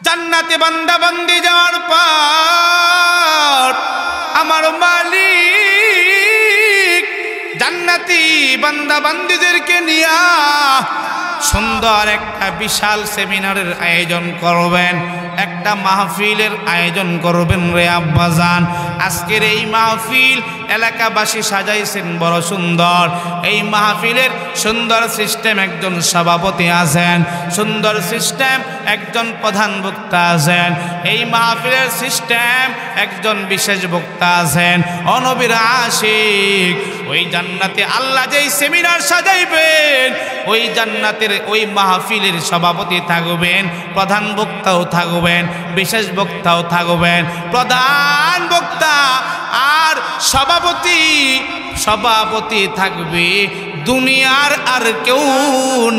জান্নাতে বান্দা বান্দি যাওয়ার পর আমার মালিক জান্নাতি বান্দা বান্দিদেরকে নিয়ে সুন্দর একটা বিশাল সেমিনারের আয়োজন করবেন, একটা মাহফিলের আয়োজন করবেন রে আব্বাজান। আজকের এই মাহফিল এলাকাবাসী সাজাইছেন বড় সুন্দর। এই মাহফিলের সুন্দর সিস্টেম, একজন সভাপতি আছেন, সুন্দর সিস্টেম একজন প্রধান বক্তা আছেন। এই মাহফিলের সিস্টেম একজন বিশেষ বক্তা আছেন, নবীর আশিক। ওই জান্নাতে আল্লাহ যেই সেমিনার সাজাইবেন, ওই জান্নাতের ওই মাহফিলের সভাপতি থাকবেন, প্রধান বক্তাও থাকবেন, বিশেষ বক্তাও থাকবেন। প্রধান বক্তা আর সভাপতি থাকবে দুনিয়ার আর কেউ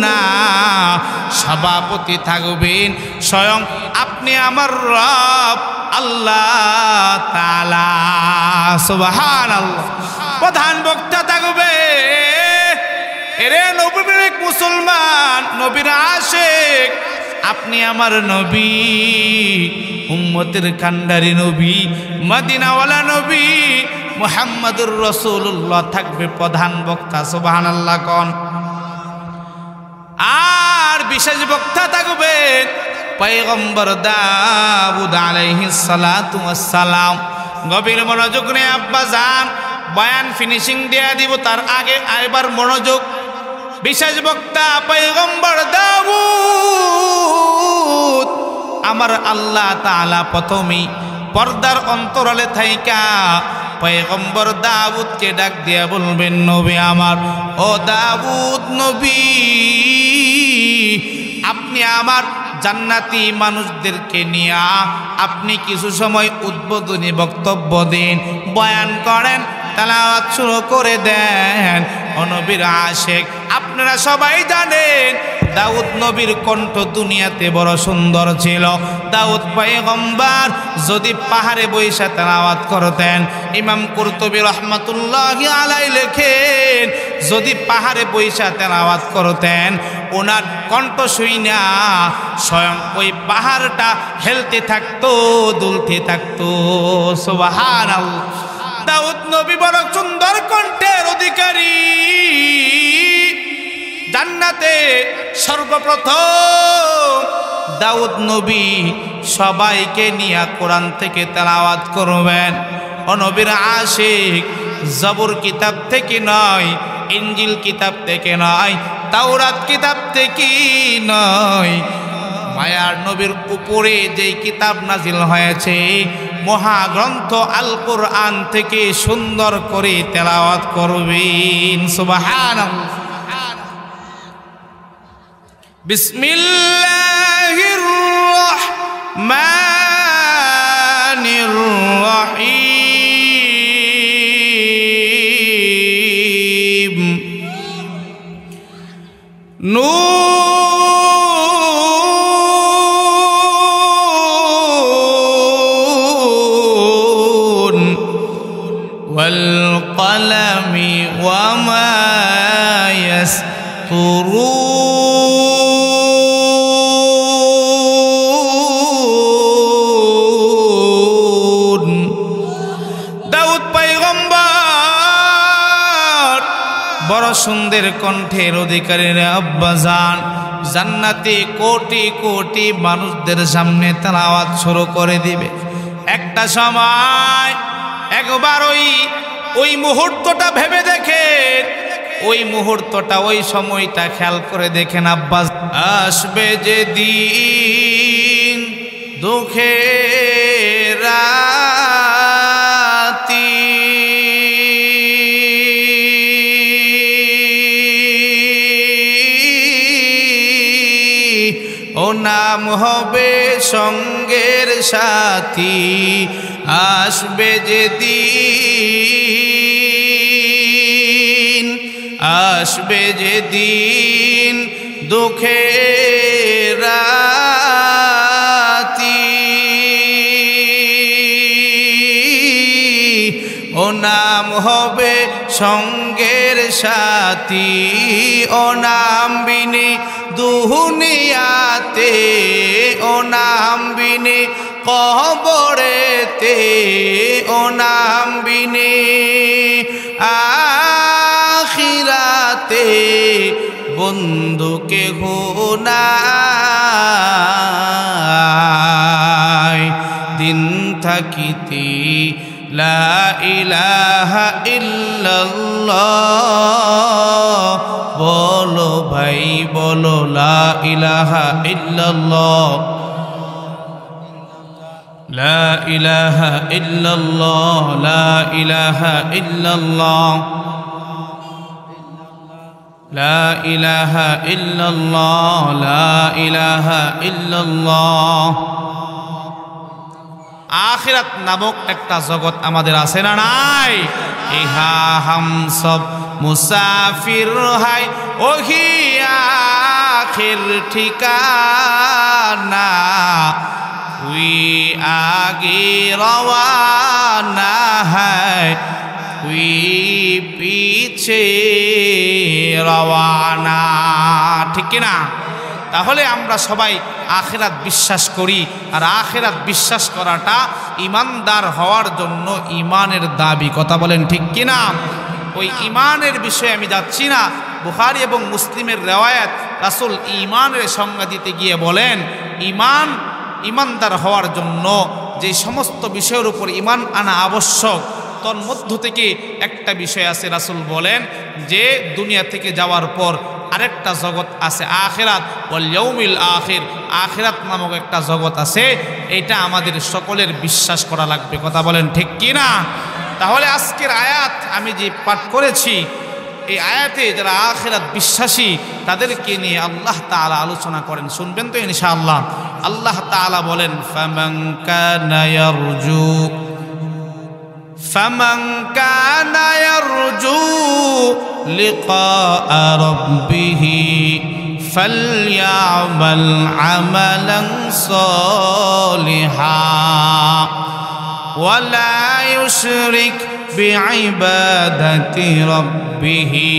না। সভাপতি থাকবেন স্বয়ং আপনি আমার রব আল্লাহ তাআলা, সুবহানাল্লাহ। প্রধান বক্তা থাকবে, এরে নবীর মুসলমান, নবীর আশিক, আপনি আমার নবী, উম্মতের কান্ডারি নবী, মদিনাওয়ালা নবী মুহাম্মদুর রাসূলুল্লাহ থাকবে প্রধান বক্তা, সুবহানাল্লাহ কোন। আর বিশেষ বক্তা থাকবে পয়গম্বর দাউদ আলাইহিস সালাতু ওয়াস সালাম। গভীর মনোযোগ নিয়ে আব্বাজান বয়ান ফিনিশিং দিয়ে দিব, তার আগে আরেকবার মনোযোগ। বিশেষ বক্তা পয়গম্বর দাউদ, আমার আল্লাহ তাআলা প্রথমেই পর্দার অন্তরালে থাইকা পয়গম্বর দাউদকে ডাক দিয়া বলবেন, নবী আমার, ও দাউদ নবী, আপনি আমার জান্নাতি মানুষদেরকে নিয়ে আপনি কিছু সময় উদ্বোধনী বক্তব্য দিন, বয়ান করেন, তেলাওয়াত শুরু করে দেন। ও নবীর আশিক, আপনারা সবাই জানেন দাউদ নবীর কণ্ঠ দুনিয়াতে বড় সুন্দর ছিল। দাউদ পয়গম্বর যদি পাহাড়ে বৈশা তেলাওয়াত করতেন, ইমাম কুরতুবী রহমাতুল্লাহি আলাইহি লেখেন, যদি পাহাড়ে বৈশা তেলাওয়াত করতেন, ওনার কণ্ঠ শুইনা স্বয়ং ওই পাহাড়টা হেলতে থাকতো, দুলতে থাকতো, সুবহানাল্লাহ। দাউদ নবী বড় সুন্দর কণ্ঠের অধিকারী। জান্নাতে সর্বপ্রথম দাউদ নবী সবাইকে নিয়ে কোরআন থেকে তেলাওয়াত করবেন। ও নবীর আশিক, জবুর কিতাব থেকে নয়, ইনজিল কিতাব থেকে নয়, তাওরাত কিতাব থেকে নয়, মায়ার নবীর উপরে যেই কিতাব নাজিল হয়েছে মহাগ্রন্থ আল কোরআন থেকে সুন্দর করে তেলাওয়াত করবেন, সুবহানাল্লাহ। বিসমিল্লাহির রহমানির রহিম। নুন ওয়াল কলমি ওয়া মা ইয়াসতুরুন। দাউদ পয়গম্বর বড় সুন্দর কণ্ঠের অধিকারীর আব্বাজান, জান্নাতে কোটি কোটি মানুষদের সামনে তেলাওয়াত শুরু করে দিবে। একটা সময় একবার ওই মুহূর্তটা ভেবে দেখেন, ওই মুহূর্তটা, ওই সময়টা খেয়াল করে দেখেন আব্বাস। আসবে যে দিন দুঃখের রাতি, ও নাম হবে সঙ্গের সাথী। আসবে যে দিন, আসবে যে দিন দুঃখের রাতি, ও নাম হবে সঙ্গের সাথী। ও নাম বিনে দুনিয়াতে ও নাম বিনে কবরেতে ও নাম বিনে আখিরাতে বন্ধুকে নাই দিন থাকিতে লা ইলাহা ইল্লাল্লাহ বলো ভাই বলো লা ইলাহা ইল্লাল্লাহ লা ইলাহা ইল্লাল্লাহ লা ইলাহা ইল্লাল্লাহ লা ইলাহা ইল্লাল্লাহ লা ইলাহা ইল্লাল্লাহ। আখিরাত নামক একটা জগৎ আমাদের আছে না নাই? ইহা হাম সব মুসাফির হাই ওহি আখির ঠিকানা हुई आगे रवाना है हुई पीछे रवाना ঠিক কি না? তাহলে আমরা সবাই আখিরাত বিশ্বাস করি, আর আখিরাত বিশ্বাস করাটা ইমানদার হওয়ার জন্য ইমানের দাবি। কথা বলেন ঠিক কি না? ওই ইমানের বিষয়ে আমি যাচ্ছি না। বুখারী এবং মুসলিমের রিওয়ায়াত, রাসূল ইমানের সংজ্ঞা দিতে গিয়ে বলেন, ইমানদার হওয়ার জন্য যে সমস্ত বিষয়ের উপর ইমান আনা আবশ্যক, তন্মধ্য থেকে একটা বিষয় আছে। রাসূল বলেন যে দুনিয়া থেকে যাওয়ার পর আরেকটা জগৎ আছে আখিরাত, ওয়াল ইয়াউমিল আখির, আখিরাত নামক একটা জগৎ আছে। এটা আমাদের সকলের বিশ্বাস করা লাগবে। কথা বলেন ঠিক কি না? তাহলে আজকের আয়াত আমি যে পাঠ করেছি, এই আয়াতে যারা আখিরাত বিশ্বাসী তাদেরকে নিয়ে আল্লাহ তাআলা আলোচনা করেন। শুনবেন তো ইনশাআল্লাহ। আল্লাহ তাআলা বলেন, ফামান কানা ইয়ারজু লিকা রাব্বিহি ফালইয়ামাল আমালান সালিহা ওয়ালা ইউশরিক বিইবাদাতি রাব্বিহি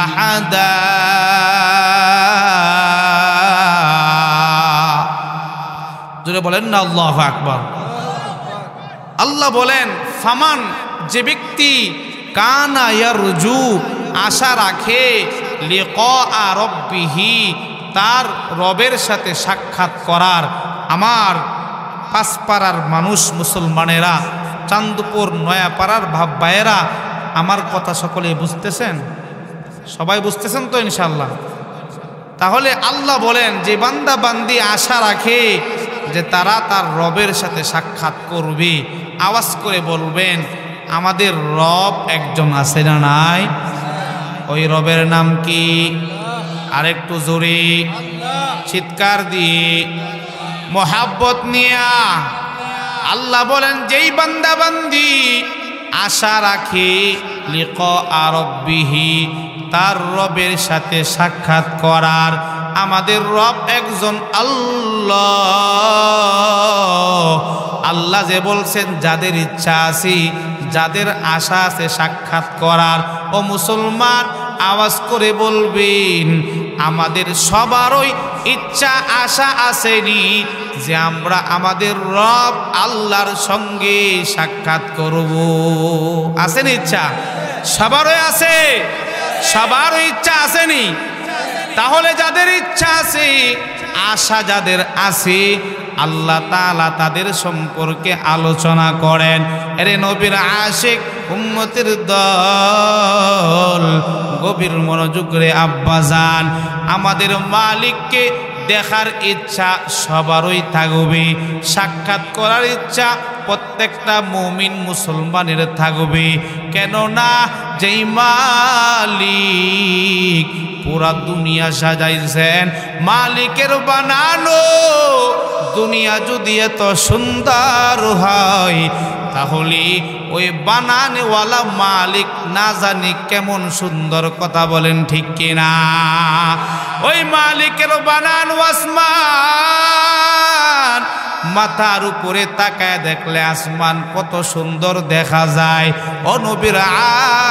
আহাদা। জোরে বলেন না আল্লাহু আকবার। আল্লাহ বলেন, ফামান, যে ব্যক্তি কানা ইয়ারজু, আশা রাখে, লিকা রাব্বিহি, তার রবের সাথে সাক্ষাৎ করার। আমার পাঁচপাড়ার মানুষ, মুসলমানেরা, চান্দপুর নয়াপাড়ার ভাব ভাইয়েরা, আমার কথা সকলে বুঝতেছেন? সবাই বুঝতেছেন তো ইনশাআল্লাহ? তাহলে আল্লাহ বলেন, যে বান্দা বান্দি আশা রাখে যে তারা তার রবের সাথে সাক্ষাৎ করবে, আওয়াজ করে বলবেন, আমাদের রব একজন আছে না নাই? ওই রবের নাম কি? আরেকটু জোরে চিৎকার দিয়ে মোহাব্বত নিয়া আল্লাহ বলেন, যেই বান্দা বান্দি আশা রাখে লিকা রাব্বিহি, তার রবের সাথে সাক্ষাৎ করার। আমাদের রব একজন আল্লাহ। আল্লাহ যে বলছেন, যাদের ইচ্ছা আছে, যাদের আশা আছে সাক্ষাৎ করার, ও মুসলমান আওয়াজ করে বলবেন, আমাদের সবারই ইচ্ছা আশা আসেনি যে আমরা আমাদের রব আল্লাহর সঙ্গে সাক্ষাৎ করব। আসেনি ইচ্ছা? সবারই আছে, সবারই ইচ্ছা আসেনি? তাহলে যাদের ইচ্ছা আছে, আশা যাদের আছে, আল্লাহ তাআলা তাদের সম্পর্কে আলোচনা করেন। এরে নবীর আশিক উম্মতের দল, গভীর মনোযোগ রে আব্বাজান, আমাদের মালিককে দেখার ইচ্ছা সবারই থাকবে, সাক্ষাৎ করার ইচ্ছা প্রত্যেকটা মুমিন মুসলমানের থাকবে। কেননা যেই মালিক পুরা দুনিয়া সাজাইছেন, মালিকের বানানো দুনিয়া যদি এত সুন্দর হয়, তাহলে ওই বানানেওয়ালা মালিক না জানি কেমন সুন্দর। কথা বলেন ঠিক কিনা? ওই মালিকের বানানো আসমান, মাথার উপরে তাকায় দেখলে আসমান কত সুন্দর দেখা যায়। ও নবীর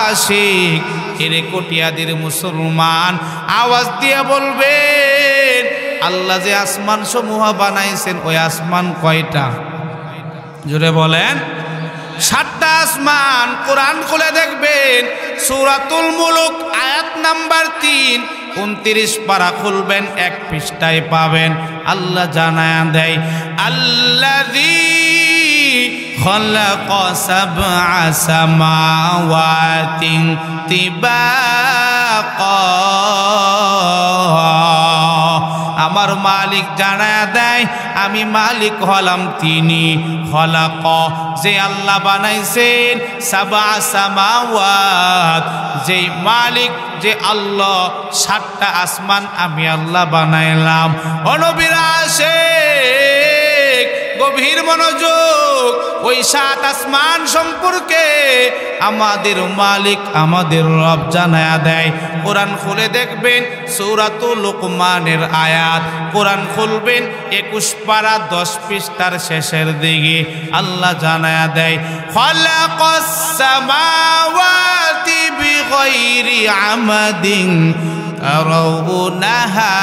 আশিক, এরে কটিয়াদির মুসলমান, আওয়াজ দিয়ে বলবেন আল্লাহ যে আসমান সমূহ বানাইছেন, ওই আসমান কয়টা? জোরে বলেন। 7টা আসমান। কোরআন খুলে দেখবেন সূরাতুল মুলক আয়াত নাম্বার 3, 29 পারা খুলবেন, 1 পৃষ্ঠায় পাবেন। আল্লাহ জানায়া দেয় আল্লাযী খালাকা সাবআ সামাওয়াতিন তিবাকা। আমার মালিক জানায়া দেয় আমি মালিক হলাম তিনি। খলাক, যে আল্লাহ বানাইছেন, সাবআ সামাওয়াত, যে মালিক, যে আল্লাহ 7টা আসমান আমি আল্লাহ বানাইলাম। ও নবীর আশিক, গভীর মনোযোগ। ওই 7 আসমান সম্পর্কে আমাদের মালিক, আমাদের রব জানায়া দেয়। কোরআন খুলে দেখবেন সূরাতুল লুকমানের আয়াত, কোরআন খুলবেন 21 পারা 10 পৃষ্ঠার শেষের দিকে আল্লাহ জানায়া দেয় খালাকাস সামাওয়াতি বিগাইরি আমাদিন তারাউনাহা।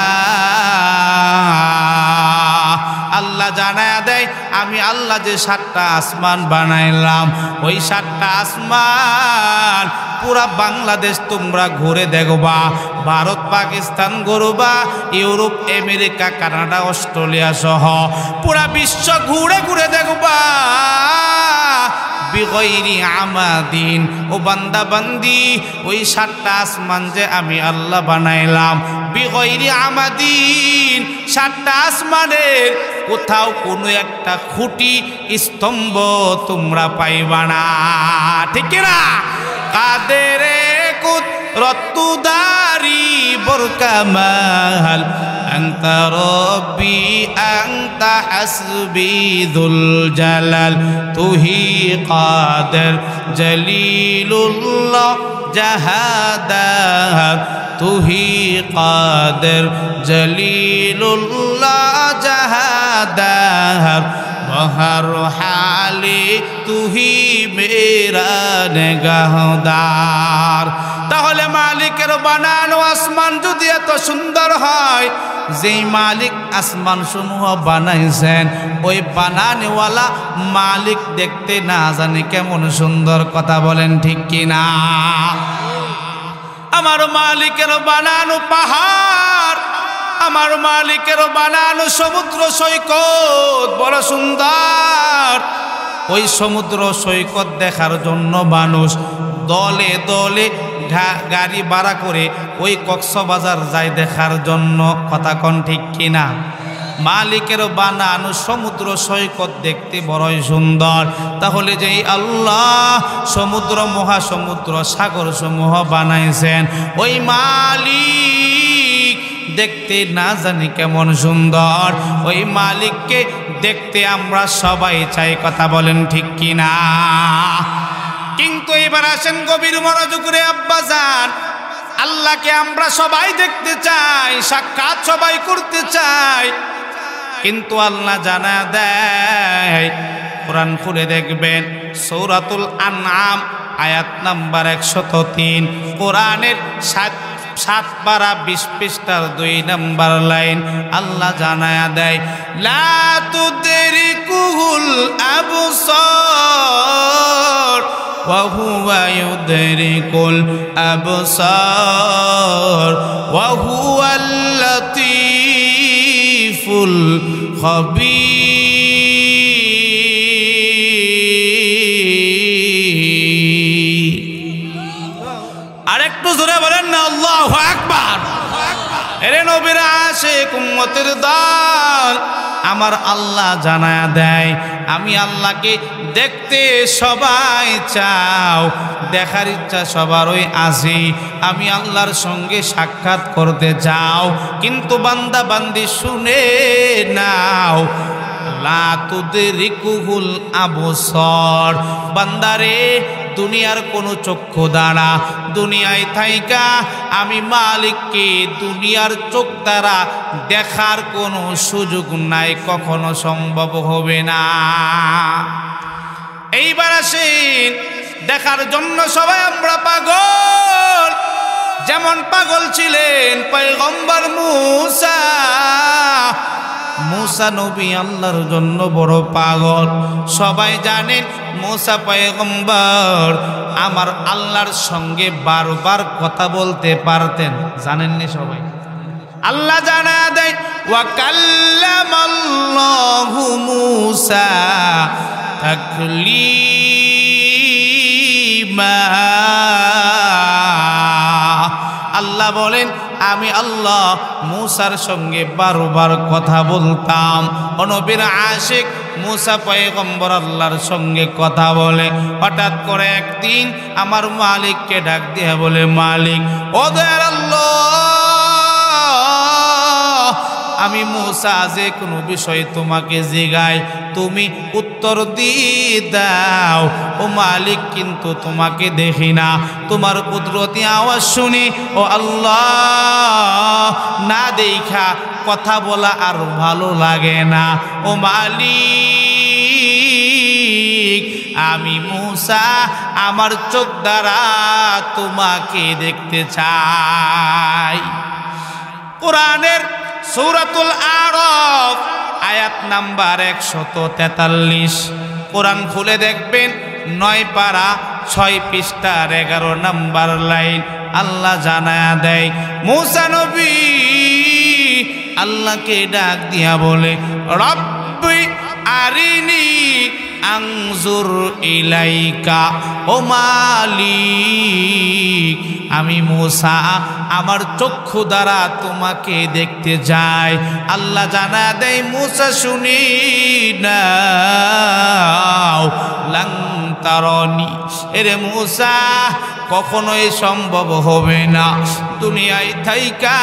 আল্লাহ জানায়া দেয় আমি আল্লাহ যে 7টা আসমান বানাইলাম, ওই 7টা আসমান পুরা বাংলাদেশ তোমরা ঘুরে দেখবা, ভারত পাকিস্তান ঘুরবা, ইউরোপ আমেরিকা কানাডা অস্ট্রেলিয়া সহ পুরা বিশ্ব ঘুরে ঘুরে দেখবা। বিগাইরি আমাদিন, ও বান্দা বান্দি, ওই 7টা আসমান যে আমি আল্লাহ বানাইলাম, বিগাইরি আমাদিন, 7টা আসমানের কোথাও কোনো একটা খুঁটি স্তম্ভ তোমরা পাইবা না, ঠিক না? কাদেরে কুদরতুদারি বরকামাল আনতা রব্বি আনতা হাসবি যুল জালাল তুহি কাদের জলিলুল্লাহ জাহাদাত তুহি কাদের জলিলুল্লাহ জাহাদাত বহর হালি তুহি মেরা নিগাহদার। তাহলে মালিকের বানানো আসমান যদি এত সুন্দর হয়, যেই মালিক আসমান সমূহ বানাইছেন, ওই বানানেওয়ালা মালিক দেখতে না জানি কেমন সুন্দর, কথা বলেন ঠিক কিনা? আমার মালিকের বানানো পাহাড়, আমার মালিকের বানানো সমুদ্র সৈকত বড় সুন্দর। ওই সমুদ্র সৈকত দেখার জন্য মানুষ দলে দলে গাড়ি ভাড়া করে ওই কক্সবাজার যায় দেখার জন্য, কথা কোন ঠিক কিনা? মালিকের বানানো সমুদ্র সৈকত দেখতে বড়ই সুন্দর। তাহলে যেই আল্লাহ সমুদ্র, মহাসমুদ্র, সাগর সমূহ বানাইছেন, ওই মালিক দেখতে না জানি কেমন সুন্দর। ওই মালিককে দেখতে আমরা সবাই চাই, কথা বলেন ঠিক কিনা? কিন্তু এবার আসেন গভীর মনোযোগ রে আব্বাজান, আল্লাহকে আমরা সবাই দেখতে চাই, সাক্ষাৎ সবাই করতে চাই, কিন্তু আল্লাহ জানা দেয়, কোরআন খুলে দেখবেন সূরাতুল আনআম আয়াত নাম্বার 103, কোরআনের 7 পারা 20 পৃষ্ঠার 2 নম্বর লাইন আল্লাহ জানায়া দেয় লা তুদরিকুল আবসার ওয়া হুয়া ইউদরিকুল আবসার ওয়া হুয়াল লাতীফুল খবীর। আরেকটু জোরে বলেন না আল্লাহু আকবার। এরে নবীর আশিক উম্মতের দল, আমার আল্লাহ জানায়া দেয় আমি আল্লাহকে দেখতে সবাই চাও, দেখার ইচ্ছা সবারই আছে, আমি আল্লাহর সঙ্গে সাক্ষাৎ করতে চাও, কিন্তু বান্দা বান্দি শুনে নাও লা তুদরিকুহুল আবসার, বান্দারে দুনিয়ার কোনো চক্ষু দ্বারা দুনিয়ায় থাইকা আমি মালিককে দুনিয়ার চোখ দ্বারা দেখার কোনো সুযোগ নাই, কখনো সম্ভব হবে না। এইবার আসেন, দেখার জন্য সবাই আমরা পাগল। যেমন পাগল ছিলেন পয়গম্বর মূসা। মূসা নবী আল্লাহর জন্য বড় পাগল। সবাই জানেন মূসা পয়গম্বর আমার আল্লাহর সঙ্গে বারবার কথা বলতে পারতেন, জানেননি সবাই? আল্লাহ জানা দেয় ওয়া কাল্লামাল্লাহু মূসা তাকলিমা। আল্লাহ বলেন আমি আল্লাহ মূসার সঙ্গে বারবার কথা বলতাম। নবীর আশিক মূসা পয়গম্বর আল্লাহর সঙ্গে কথা বলে। হঠাৎ করে একদিন আমার মালিককে ডাক দিয়ে বলে, মালিক ও দয়ার আল্লাহ, আমি মূসা যে কোনো বিষয় তোমাকে জিগাই তুমি উত্তর দিয়ে দাও। ও মালিক, কিন্তু তোমাকে দেখি না, তোমার কুদরতি আওয়াজ শুনি ও আল্লাহ না দেখা কথা বলা আর ভালো লাগে না। ও মালিক, আমি মূসা আমার চোখ দ্বারা তোমাকে দেখতে চাই। কোরআনের সূরাতুল আরাফ আয়াত নাম্বার 143। কোরআন খুলে দেখবেন 9 পারা 6 পৃষ্ঠার 11 নাম্বার লাইন। আল্লাহ জানায়া দেয় মূসা নবী আল্লাহকে ডাক দিয়া বলে, রব্বি আরিনি আনজুর ইলাইকা। ও মালিক, আমি মূসা আমার চক্ষু দ্বারা তোমাকে দেখতে যাই। আল্লাহ জানা দেয় মূসা শুনি নাও, লাং তারানি, এরে মূসা কখনোই সম্ভব হবে না। দুনিয়ায় থাইকা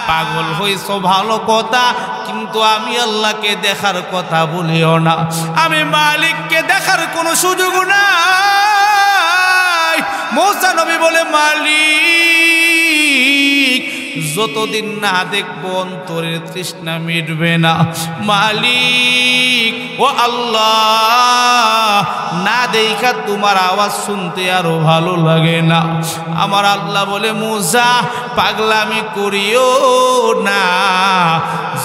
পাগল হইছ ভালো কথা, কিন্তু আমি আল্লাহকে দেখার কথা বলিও না। আমি মালিককে দেখার কোনো সুযোগ নাই। মূসা নবী বলে, মালিক যতদিন না দেখবো অন্তরের তৃষ্ণা মিটবে না। মালিক ও আল্লাহ, না দেখা তোমার আওয়াজ শুনতে আরো ভালো লাগে না। আমার আল্লাহ বলে, মূসা পাগলামি করিও না।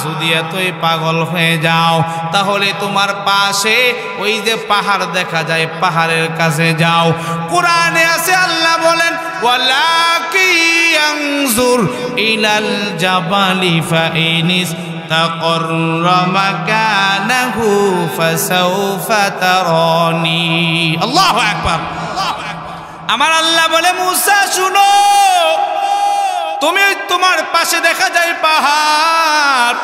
যদি এতই পাগল হয়ে যাও তাহলে তোমার পাশে ওই যে পাহাড় দেখা যায়, পাহাড়ের কাছে যাও। কোরআনে আছে আল্লাহ বলেন, ওয়ালাকি ইয়ানজুর ইলাল জাবালি ফাইনিস তাকাররা মাকানাহু ফাসাউফা তারানি। আল্লাহু আকবার। আমার আল্লাহ বলে, মূসা শুনো, তুমি তোমার পাশে দেখা যায় পাহাড়,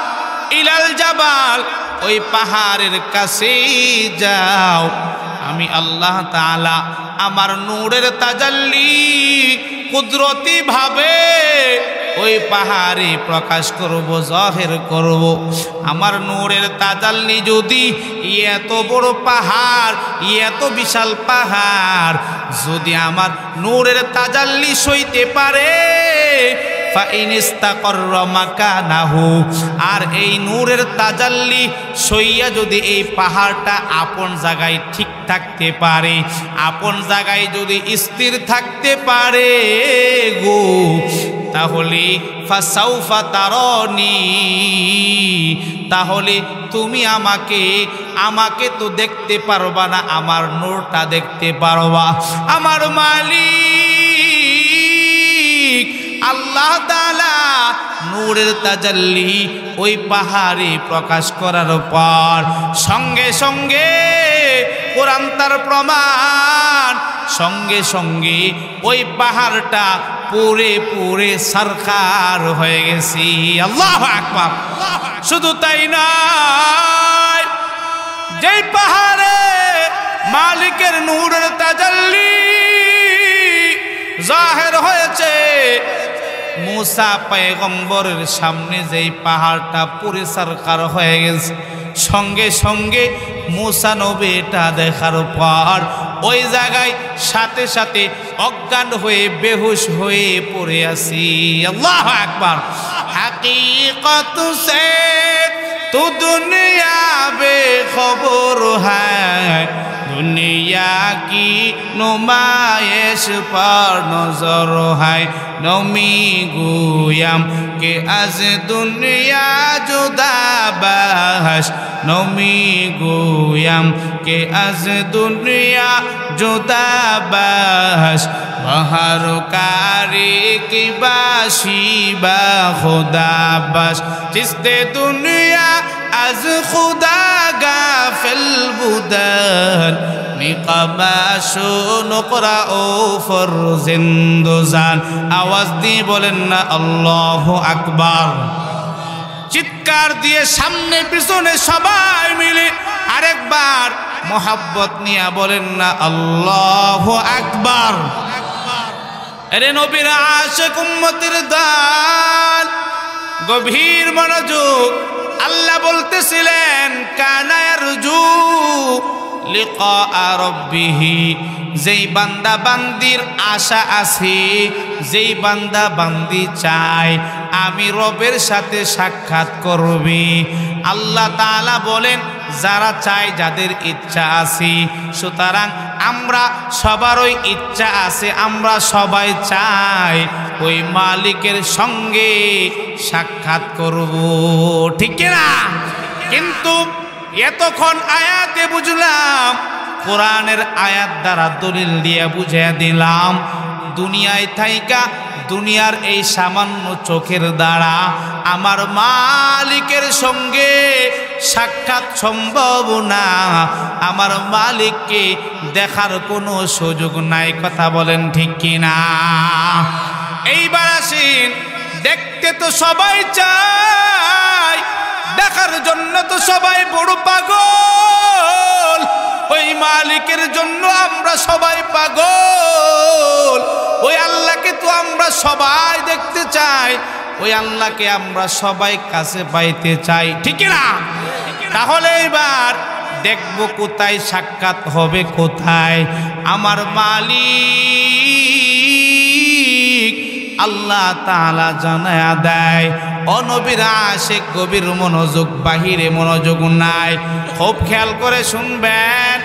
ইলাল জাবাল, ওই পাহাড়ের কাছে যাও। আমি আল্লাহ তাআলা আমার নূরের তাজাল্লি কুদরতি ভাবে ওই পাহাড়ে প্রকাশ করব, জাহির করব। আমার নূরের তাজাল্লি যদি এত বড় পাহাড়, এত বিশাল পাহাড় যদি আমার নূরের তাজাল্লি সইতে পারে, ফাইনিস্তাকাররা মাকানাহু, আর এই নূরের তাজাল্লি সইয়া যদি এই পাহাড়টা আপন জায়গায় ঠিক থাকতে পারে, আপন জায়গায় যদি স্থির থাকতে পারে গো, তাহলে ফাসাউফা তারানি, তাহলে তুমি আমাকে তো দেখতে পারবা না, আমার নূরটা দেখতে পারবা। আমার মালিক আল্লাহ তাআলা নূরের তাজাল্লি ওই পাহাড়ে প্রকাশ করার পর সঙ্গে সঙ্গে কোরআন তার প্রমাণ, সঙ্গে সঙ্গে ওই পাহাড়টা পুরে পুরে সরকার হয়ে গেছি। আল্লাহু আকবার। শুধু তাই নয়, যেই পাহাড়ে মালিকের নূরের তাজাল্লি জাহির হয়েছে, মূসা পয়গম্বরের সামনে যেই পাহাড়টা পুরে সরকার হয়ে গেছে, সঙ্গে সঙ্গে মূসা নবী এটা দেখার পর ওই জায়গায় সাথে সাথে অজ্ঞান হয়ে বেহুশ হয়ে পড়ে আছি। আল্লাহু আকবার। হাকিকত সে তু দুনিয়া বেখবর হ্যায়, দুনিয়া কি নুমায়েশ পর নজর है। नमी गुयाम के आज दुनिया जुदा बहश, नमी गुयाम के आज दुनिया जुदा बहश। बहर कारी की बाशी बा खुदा बश, जिसदे दुनिया आज खुदा गाफिल बुदन। निकाबाशो नुकरा ओ फर जिंदुजान। आवाज দিয়ে বলেন না আল্লাহু আকবার। চিৎকার দিয়ে সামনে পিছনে সবাই মিলে আরেকবার মোহাব্বত নিয়ে বলেন না আল্লাহু আকবার। আরে নবীর আশিক উম্মতের দল, গভীর মনোযোগ। আল্লাহ বলতেছিলেন কানা ইয়ারজু লিকা রাব্বিহি, যেই বান্দা বান্দির আশা আছে, যেই বান্দা বান্দি চায় আমি রবের সাথে সাক্ষাৎ করবে। আল্লাহ তাআলা বলেন যারা চায়, যাদের ইচ্ছা আছে। সুতরাং আমরা সবারই ইচ্ছা আছে, আমরা সবাই চাই ওই মালিকের সঙ্গে সাক্ষাৎ করব, ঠিক কিনা? কিন্তু এতক্ষণ আয়াতে বুঝলাম, কোরআনের আয়াত দ্বারা দলিল দিয়ে বুঝিয়ে দিলাম, দুনিয়ায় থাইকা দুনিয়ার এই সামান্য চোখের দ্বারা আমার মালিকের সঙ্গে সাক্ষাৎ সম্ভব না। আমার মালিককে দেখার কোনো সুযোগ নাই। কথা বলেন ঠিক কিনা? এইবার আসেন, দেখতে তো সবাই চায়, দেখার জন্য তো সবাই বড় পাগল। ওই মালিকের জন্য আমরা সবাই পাগল। ওই আল্লাহকে তো আমরা সবাই দেখতে চাই, ওই আল্লাহকে আমরা সবাই কাছে পাইতে চাই, ঠিক না? তাহলে এবার দেখব কোথায় সাক্ষাৎ হবে, কোথায়? আমার মালিক আল্লাহ তাআলা জানায়া দেয়। ও নবীর আশিক গভীর মনোযোগ, বাহিরে মনোযোগ নাই। খুব খেয়াল করে শুনবেন।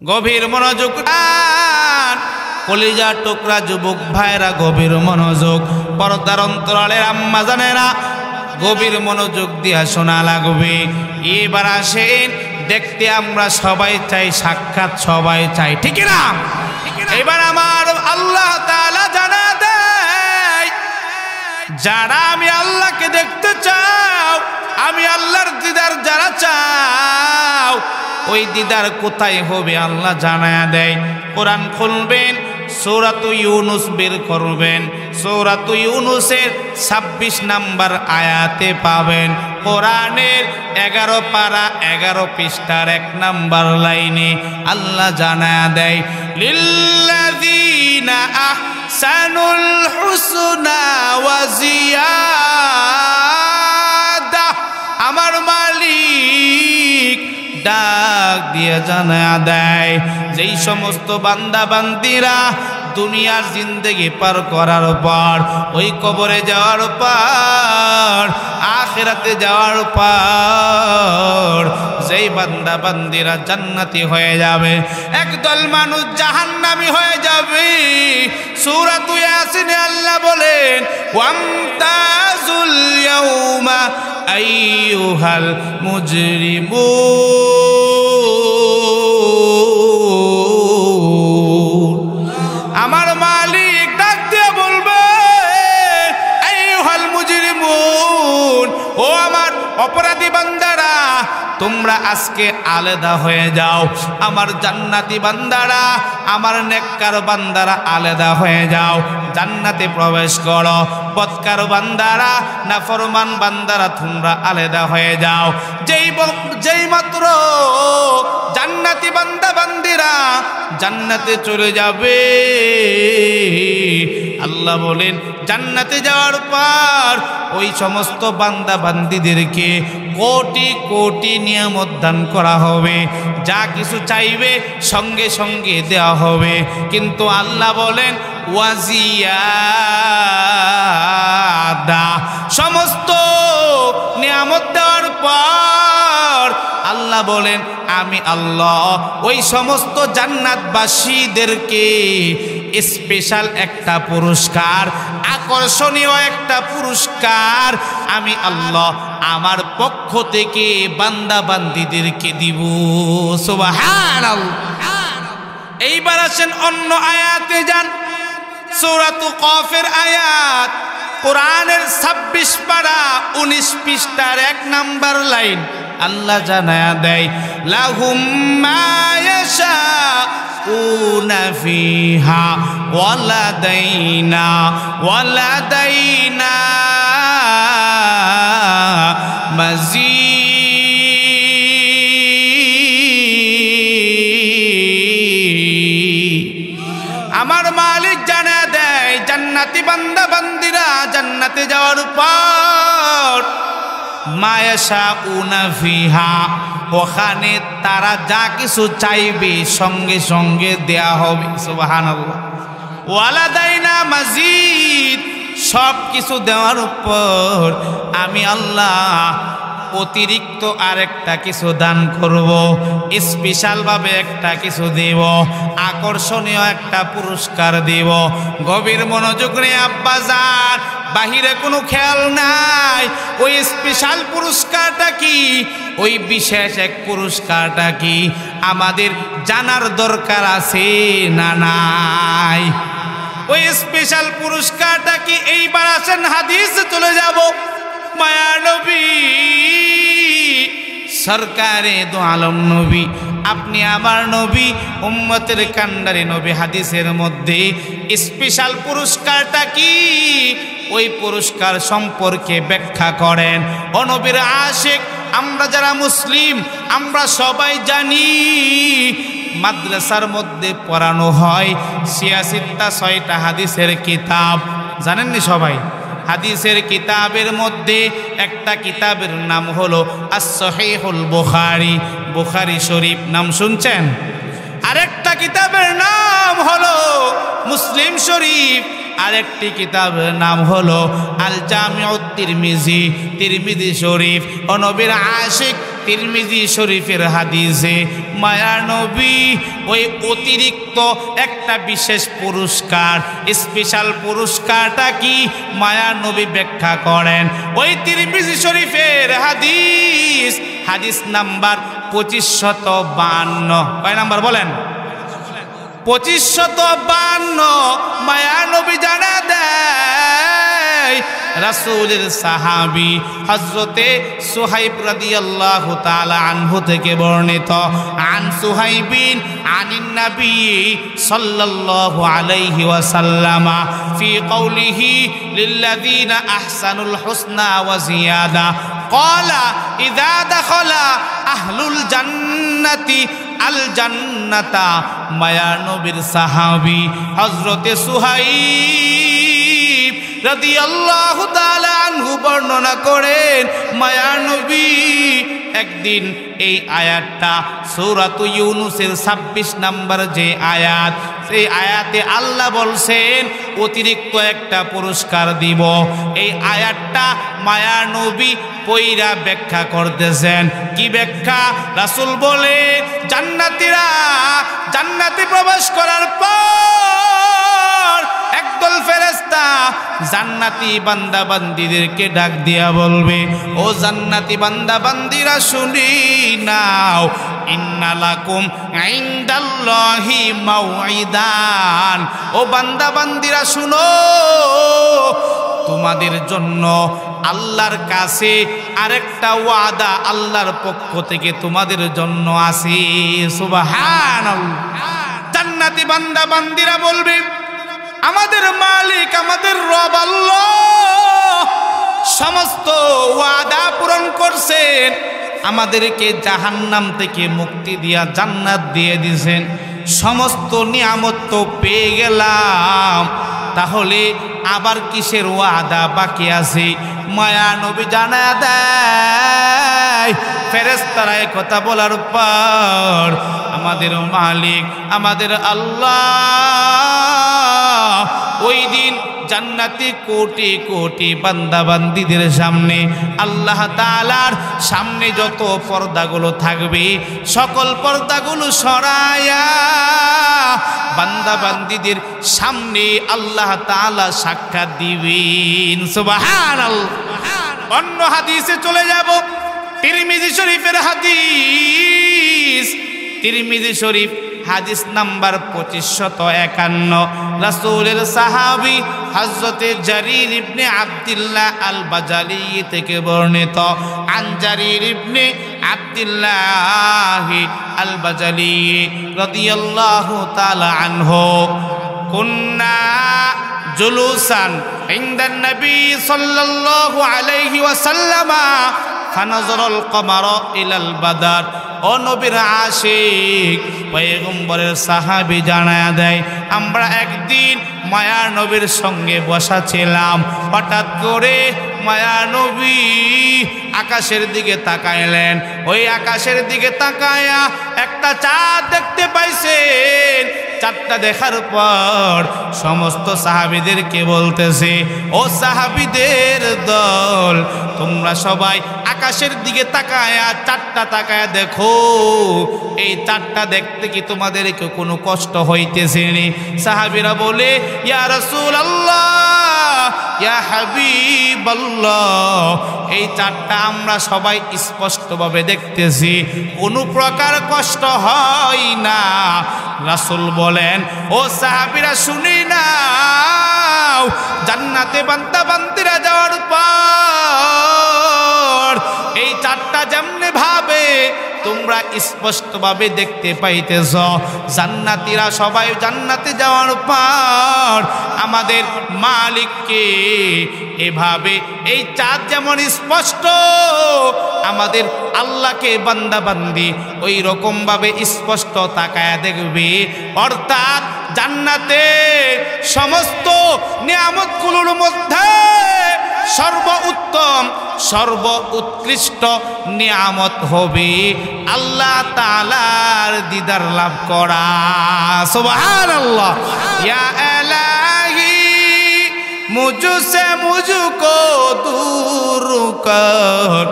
গভীর মনোযোগ, কলিজা টুকরা যুবক ভাইরা গভীর মনোযোগ, পর্দার অন্তরালের আম্মা জানেরা গভীর মনোযোগ দিয়া শোনা লাগবে। এবার আসেন, দেখতে আমরা সবাই চাই, সাক্ষাৎ সবাই চাই, ঠিক না? এবার আমার আল্লাহ তাআলা জানা দেয়, যারা আমি আল্লাহকে দেখতে চাও, আমি আল্লাহর দিদার যারা চাও, ওই দিদার কোথায় হবে আল্লাহ জানায়া দেয়। কোরআন খুলবেন, সূরাতুল ইউনুস বের করবেন, সূরাতুল ইউনুসের 26 নম্বর আয়াতে পাবেন। কোরআনের 11 পারা 11 পৃষ্ঠার 1 নম্বর লাইনে আল্লাহ জানায়া দেয়, লিল্লাযীনা আহসানুল হুসনা ওয়া জিয়াদা। আমার মালিক ডাক দিয়ে জানায়া দেয়, যেই সমস্ত বান্দা বান্দিরা দুনিয়ার জিন্দেগি পার করার পর, ওই কবরে যাওয়ার পর, আখিরাতে যাওয়ার পর, যেই বান্দা বান্দিরা জান্নাতি হয়ে যাবে, একদল মানুষ জাহান্নামী হয়ে যাবে। সূরাতু ইয়াসিনে আল্লাহ বলেন, ওয়ামতাজুল ইয়াউমা আইয়ুহাল মুজরিমুন। আমার মালিক ডাক দিয়ে বলবে, আইয়ুহাল মুজরিমুন, ও আমার অপরাধী বান্দারা, তোমরা আজকে আলাদা হয়ে যাও। আমার জান্নাতি বান্দারা, আমার নেককার বান্দারা আলাদা হয়ে যাও, জান্নাতে প্রবেশ করো। বদকার বান্দারা, নাফরমান বান্দারা তোমরা আলাদা হয়ে যাও। যেই মাত্র জান্নাতি বান্দা বান্দিরা জান্নাতে চলে যাবে। আল্লাহ বলেন জান্নাতে যাওয়ার পর ওই সমস্ত বান্দা বান্দিদেরকে কোটি কোটি নিয়ামত দান করা হবে, যা কিছু চাইবে সঙ্গে সঙ্গে দেওয়া হবে। কিন্তু আল্লাহ বলেন ওয়াজিয়াদা, সমস্ত নিয়ামত দেওয়ার পর আল্লাহ বলেন আমি আল্লাহ ওই সমস্ত জান্নাতবাসীদেরকে স্পেশাল একটা পুরস্কার, আকর্ষণীয় একটা পুরস্কার আমি আল্লাহ আমার পক্ষ থেকে বান্দা বান্দীদেরকে দিব। সুবহানাল্লাহ। এইবার আসেন অন্য আয়াতে যান, সূরাতুল কফের আয়াত, কোরআনের 26 পারা 19 পৃষ্ঠার 1 নাম্বার লাইন। আল্লাহ জানায়া দেয় লাহুম মা ইয়াশাউনা ফিহা ওয়ালাদাইনা মাজিদ। আমার মালিক জানা দেয় জান্নাতি বান্দা বান্দিরা জান্নাতে যাওয়ার পর মায়াশাউনা ফিহা, ওখানে তারা যা কিছু চাইবে সঙ্গে সঙ্গে দেয়া হবে। সুবহানাল্লাহ। ওয়ালাদাইনা মাজিদ, সব কিছু দেওয়ার উপর আমি আল্লাহ অতিরিক্ত আরেকটা কিছু দান করব, স্পেশালভাবে একটা কিছু দেব, আকর্ষণীয় একটা পুরস্কার দেব। গভীর মনোযোগ রে আব্বাজান, বাহিরে কোনো খেয়াল নাই। ওই স্পেশাল পুরস্কারটা কি, ওই বিশেষ এক পুরস্কারটা কি আমাদের জানার দরকার আছে না নাই? ওই স্পেশাল পুরস্কারটা কি? এইবার আসেন হাদিসে চলে যাব। মায়া নবী সরকারে দো আলম নবী, আপনি আমার নবী, উম্মতের কান্ডারি নবী, হাদিসের মধ্যে স্পেশাল পুরস্কারটা কি ওই পুরস্কার সম্পর্কে ব্যাখ্যা করেন। ও নবীর আশিক, আমরা যারা মুসলিম আমরা সবাই জানি মাদ্রাসার মধ্যে পড়ানো হয় 86টা হাদিসের কিতাব, জানেননি সবাই? হাদিসের কিতাবের মধ্যে একটা কিতাবের নাম হলো আস-সহিহুল বুখারী, বুখারী শরীফ, নাম শুনছেন? আরেকটা কিতাবের নাম হলো মুসলিম শরীফ, আরেকটি কিতাবের নাম হলো আল জামিউত তিরমিজি, তিরমিজি শরীফ। ও নবীর আশিক, তিরমিজি শরীফের হাদিসে মায়া নবী ওই অতিরিক্ত একটা বিশেষ পুরস্কার, স্পেশাল পুরস্কারটা কি মায়া নবী ব্যাখ্যা করেন। ওই তিরমিজি শরীফের হাদিস, হাদিস নাম্বার 2552। কয় নাম্বার বলেন? 2552। মায়া নবী জানা দেয় রাসূলের সাহাবী হযরতে সুহাইব রাদিয়াল্লাহু তাআলা আনহু থেকে বর্ণিত, আন সুহাইবিন আনিন নবী সাল্লাল্লাহু আলাইহি ওয়াসাল্লাম ফি কওলিহি লিল্লাযিনা আহসানুল হুসনা ওয়া জিয়াদা ক্বালা ইযা দাখালা আহলুল জান্নাতি আল জান্নাতা। মায়া নবীর সাহাবী হযরতে সুহাইব রাদিয়াল্লাহু তাআলা আনহু বর্ণনা করেন মায়া নবী একদিন এই আয়াতটা সূরাতু ইউনূসের 26 নম্বর যে আয়াত, সেই আয়াতে আল্লাহ বলছেন অতিরিক্ত একটা পুরস্কার দিব। এই আয়াতটা মায়া নবী পয়রা ব্যাখ্যা করতেছেন। কি ব্যাখ্যা? রাসূল বলে জান্নাতীরা জান্নাতে প্রবেশ করার পর একদল ফেরেশতা জান্নাতি বান্দা বান্দীদেরকে ডাক দিয়া বলবে, ও জান্নাতি বান্দা বান্দীরা শুনি নাও, ইন্না লাকুম ইনদাল্লাহি মাউইদান। ও বান্দা বান্দীরা শুনো, তোমাদের জন্য আল্লাহর কাছে আরেকটা ওয়াদা আল্লাহর পক্ষ থেকে তোমাদের জন্য আছে। সুবহানাল্লাহ। জান্নাতি বান্দা বান্দীরা বলবে, আমাদের মালিক আমাদের রব আল্লাহ সমস্ত ওয়াদা পূরণ করছেন, আমাদেরকে জাহান্নাম থেকে মুক্তি দিয়া জান্নাত দিয়ে দিয়েছেন, সমস্ত নিয়ামত তো পেয়ে গেলাম, তাহলে আবার কিসের ওয়াদা বাকি আছে? মায়া নবী জানায়া দেয়, ফেরেশতারা এই কথা বলার পর আমাদের মালিক, আমাদের আল্লাহ ওই দিন জান্নাতি কোটি কোটি বান্দা বান্দীদের সামনে, আল্লাহ তাআলার সামনে যত পর্দাগুলো থাকবে সকল পর্দাগুলো সরায়া বান্দা বান্দীদের সামনে আল্লাহ তাআলা সাক্ষাৎ দিবেন। সুবহানাল্লাহ। অন্য হাদিসে চলে যাব, তিরমিজি শরীফের হাদিস, তিরমিজি শরীফ হাদিস নাম্বার 2551, রাসূলের সাহাবী হযরতে জারীর ইবনে আব্দুল্লাহ আল বাজালি থেকে বর্ণিত। আন জারীর ইবনে আব্দুল্লাহ আল বাজালি রাদিয়াল্লাহু তাআলা আনহু, কুন্না জুলুসান ইনদান নবী সাল্লাল্লাহু আলাইহি ওয়াসাল্লাম ফানাযারাল কমারা ইলাল বাদর। ও নবীর আশিক পয়গম্বরের সাহাবী জানায়া দেয়, আমরা একদিন মায়া নবীর সঙ্গে বসা ছিলাম, হঠাৎ করে মায়া নবী আকাশের দিকে তাকাইলেন। ওই আকাশের দিকে তাকায়া একটা চাঁদ দেখতে পাইছেন। চাঁদটা দেখার পর সমস্ত সাহাবীদেরকে বলতেছে, ও সাহাবীদের দল, তোমরা সবাই আকাশের দিকে তাকায়া চাঁদটা তাকায়া দেখো, এই চাঁদটা দেখতে কি তোমাদেরকে কোনো কষ্ট হইতেছে নি? সাহাবীরা বলে, ইয়া রাসূলুল্লাহ, ইয়া হাবিবাল্লাহ, এই চাঁদটা আমরা সবাই স্পষ্টভাবে দেখতেছি, কোনো প্রকার কষ্ট হয় না। রাসূল বলেন, ও সাহাবীরা শুনি নাও, জান্নাতে বান্দা বান্দিরা যাওয়ার পর এই চাঁদটা যেমনি ভাবে তোমরা স্পষ্টভাবে দেখতে পাইতেছ, জান্নাতীরা সবাই জান্নাতে যাওয়ার পর আমাদের মালিককে এভাবে এই চাঁদ যেমন স্পষ্ট আমাদের আল্লাহকে বান্দা বান্দি ওই রকম ভাবে স্পষ্ট তাকায়া দেখবে। অর্থাৎ জান্নাতে সমস্ত নিয়ামতগুলোর মধ্যে সর্বোত্তম সর্ব উৎকৃষ্ট নিয়ামত হবে আল্লাহ তাআলার দিদার লাভ করা। সুবহানাল্লাহ। ইয়া ইলাহি মুঝসে মুঝকো दूर कर,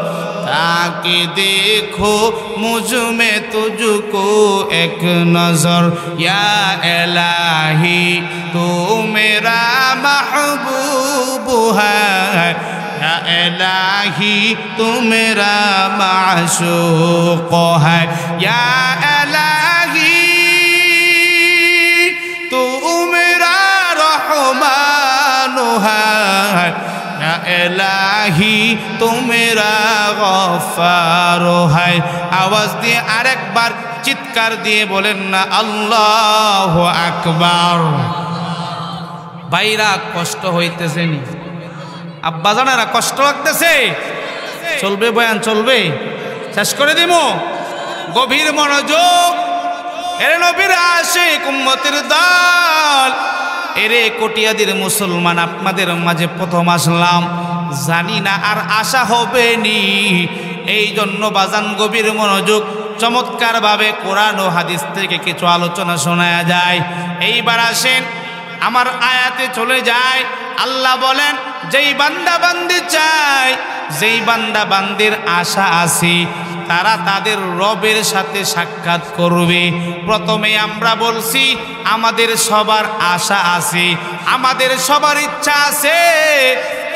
ताकि देखो मुझ में तुझको एक नजर। या इलाही तू मेरा महबूब है, या इलाही तू मेरा माशूक है। या इलाही तू मेरा रहमान है, या इलाही तू मेरा गफ्फार है। आवाज दिए आरेक बार चित्कार दिए बोलें ना अल्लाहु আকবার। ভাইরা কষ্ট হইতেছে নি? আব্বাজানেরা কষ্ট লাগতেছে? চলবে বয়ান, চলবে, শেষ করে দিব। গভীর মনোযোগ। এরে নবীর আশিক উম্মতের দল, এরে কটিয়াদির মুসলমান, আপনাদের মাঝে প্রথম আসলাম, জানি না আর আশা হবে নি। এই জন্য বাজান গভীর মনোযোগ, চমৎকার ভাবে কোরআন ও হাদিস থেকে কিছু আলোচনা শোনা যায়। এইবার আসেন আমার আয়াতে চলে যায়। আল্লাহ বলেন, যেই বান্দা বান্দি চায়, যেই বান্দা বান্দির আশা আছে, তারা তাদের রবের সাথে সাক্ষাৎ করবে। প্রথমে আমরা বলছি আমাদের সবার আশা আছে, আমাদের সবার ইচ্ছা আছে,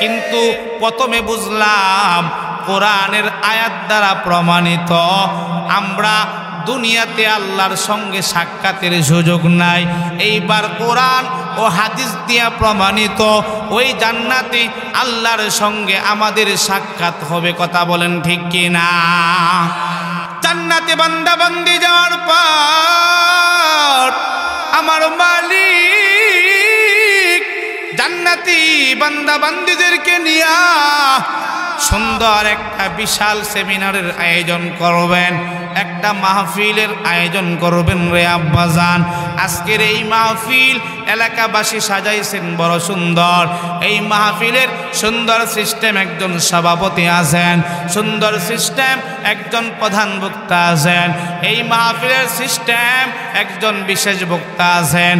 কিন্তু প্রথমে বুঝলাম কোরআনের আয়াত দ্বারা প্রমাণিত আমরা দুনিয়াতে আল্লাহর সঙ্গে সাক্ষাতের সুযোগ নাই। এইবার কোরআন ও হাদিস দিয়া প্রমাণিত ওই জান্নাতে আল্লাহর সঙ্গে আমাদের সাক্ষাৎ হবে। কথা বলেন ঠিক কি না? জান্নাতে বান্দা বান্দি যাওয়ার পর আমার মালিক জান্নাতি বান্দা বান্দিদেরকে নিয়া সুন্দর একটা বিশাল সেমিনারের আয়োজন করবেন, একটা মাহফিলের আয়োজন করবেন রে আব্বাজান। আজকের এই মাহফিল এলাকাবাসী সাজাইছেন বড় সুন্দর। এই মাহফিলের সুন্দর সিস্টেম, একজন সভাপতি আছেন, সুন্দর সিস্টেম একজন প্রধান বক্তা আছেন। এই মাহফিলের সিস্টেম একজন বিশেষ বক্তা আছেন,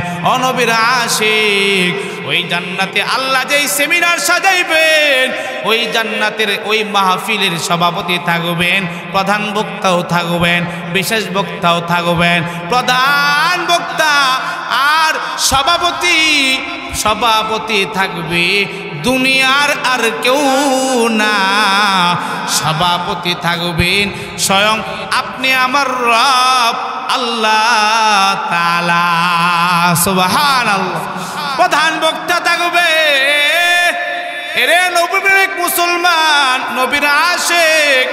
নবীর আশিক। ওই জান্নাতে আল্লাহ যেই সেমিনার সাজাইবেন, ওই জান্নাতের ওই মাহফিলের সভাপতি থাকবেন, প্রধান বক্তাও থাকবেন, বিশেষ বক্তাও থাকবেন। প্রধান বক্তা আর সভাপতি থাকবে দুনিয়ার আর কেউ না। সভাপতি থাকবেন স্বয়ং আপনি আমার রব আল্লাহ তাআলা, সুবহানাল্লাহ। প্রধান বক্তা থাকবে, এরে নবীর মুসলমান, নবীর আশিক,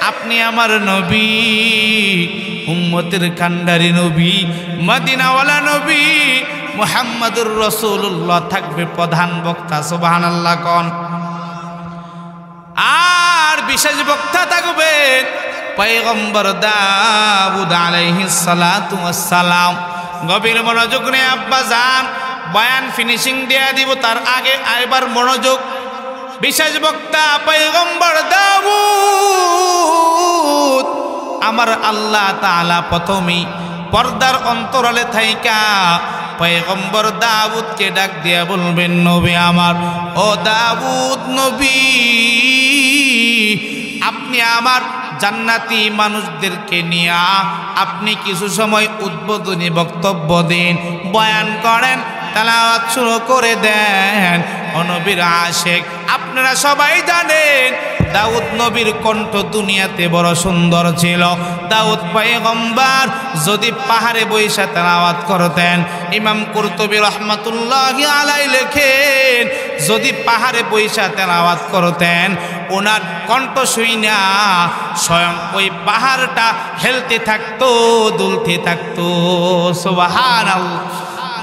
আপনি আমার নবী, উম্মতের কান্ডারি নবী, মদিনাওয়ালা নবী মুহাম্মদুর রাসূলুল্লাহ থাকবে প্রধান বক্তা, সুবহানাল্লাহ কোন। আর বিশেষ বক্তা থাকবে পয়গম্বর দাউদ আলাইহিস সালাতু ওয়াস সালাম। গভীর মনোযোগ নিয়ে আব্বাজান বয়ান ফিনিশিং দিয়ে দিব, তার আগে আরেকবার মনোযোগ। বিশেষ বক্তা পয়গম্বর দাউদ, আমার আল্লাহ তাআলা প্রথমেই পর্দার অন্তরালে থাইকা পয়গম্বর দাউদকে ডাক দিয়া বলবেন, নবী আমার, ও দাউদ নবী, আপনি আমার জান্নাতি মানুষদেরকে নিয়ে আপনি কিছু সময় উদ্বোধনী বক্তব্য দিন, বয়ান করেন, তেলাওয়াত শুরু করে দেন। ও নবীর আশিক, আপনারা সবাই জানেন দাউদ নবীর কণ্ঠ দুনিয়াতে বড় সুন্দর ছিল। দাউদ পয়গম্বর যদি পাহাড়ে বৈশা তেলাওয়াত করতেন, ইমাম কুরতুবী রহমাতুল্লাহি আলাইহি লেখেন, যদি পাহাড়ে বৈশা তেলাওয়াত করতেন, ওনার কণ্ঠ শুইনা স্বয়ং ওই পাহাড়টা হেলতে থাকতো, দুলতে থাকতো, সুবহানাল্লাহ।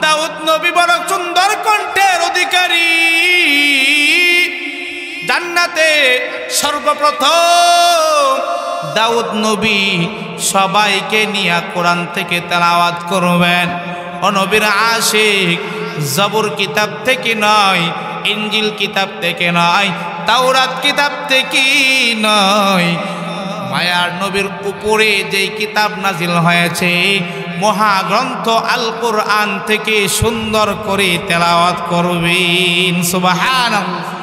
দাউদ নবী বড় সুন্দর কণ্ঠের অধিকারী। জান্নাতে সর্বপ্রথম দাউদ নবী সবাইকে নিয়ে কোরআন থেকে তেলাওয়াত করবেন। ও নবীর আশিক, জবুর কিতাব থেকে নয়, ইনজিল কিতাব থেকে নয়, তাওরাত কিতাব থেকে নয়, মায়ার নবীর উপরে যেই কিতাব নাজিল হয়েছে মহাগ্রন্থ আল কোরআন থেকে সুন্দর করে তেলাওয়াত করবেন, সুবহানাল্লাহ।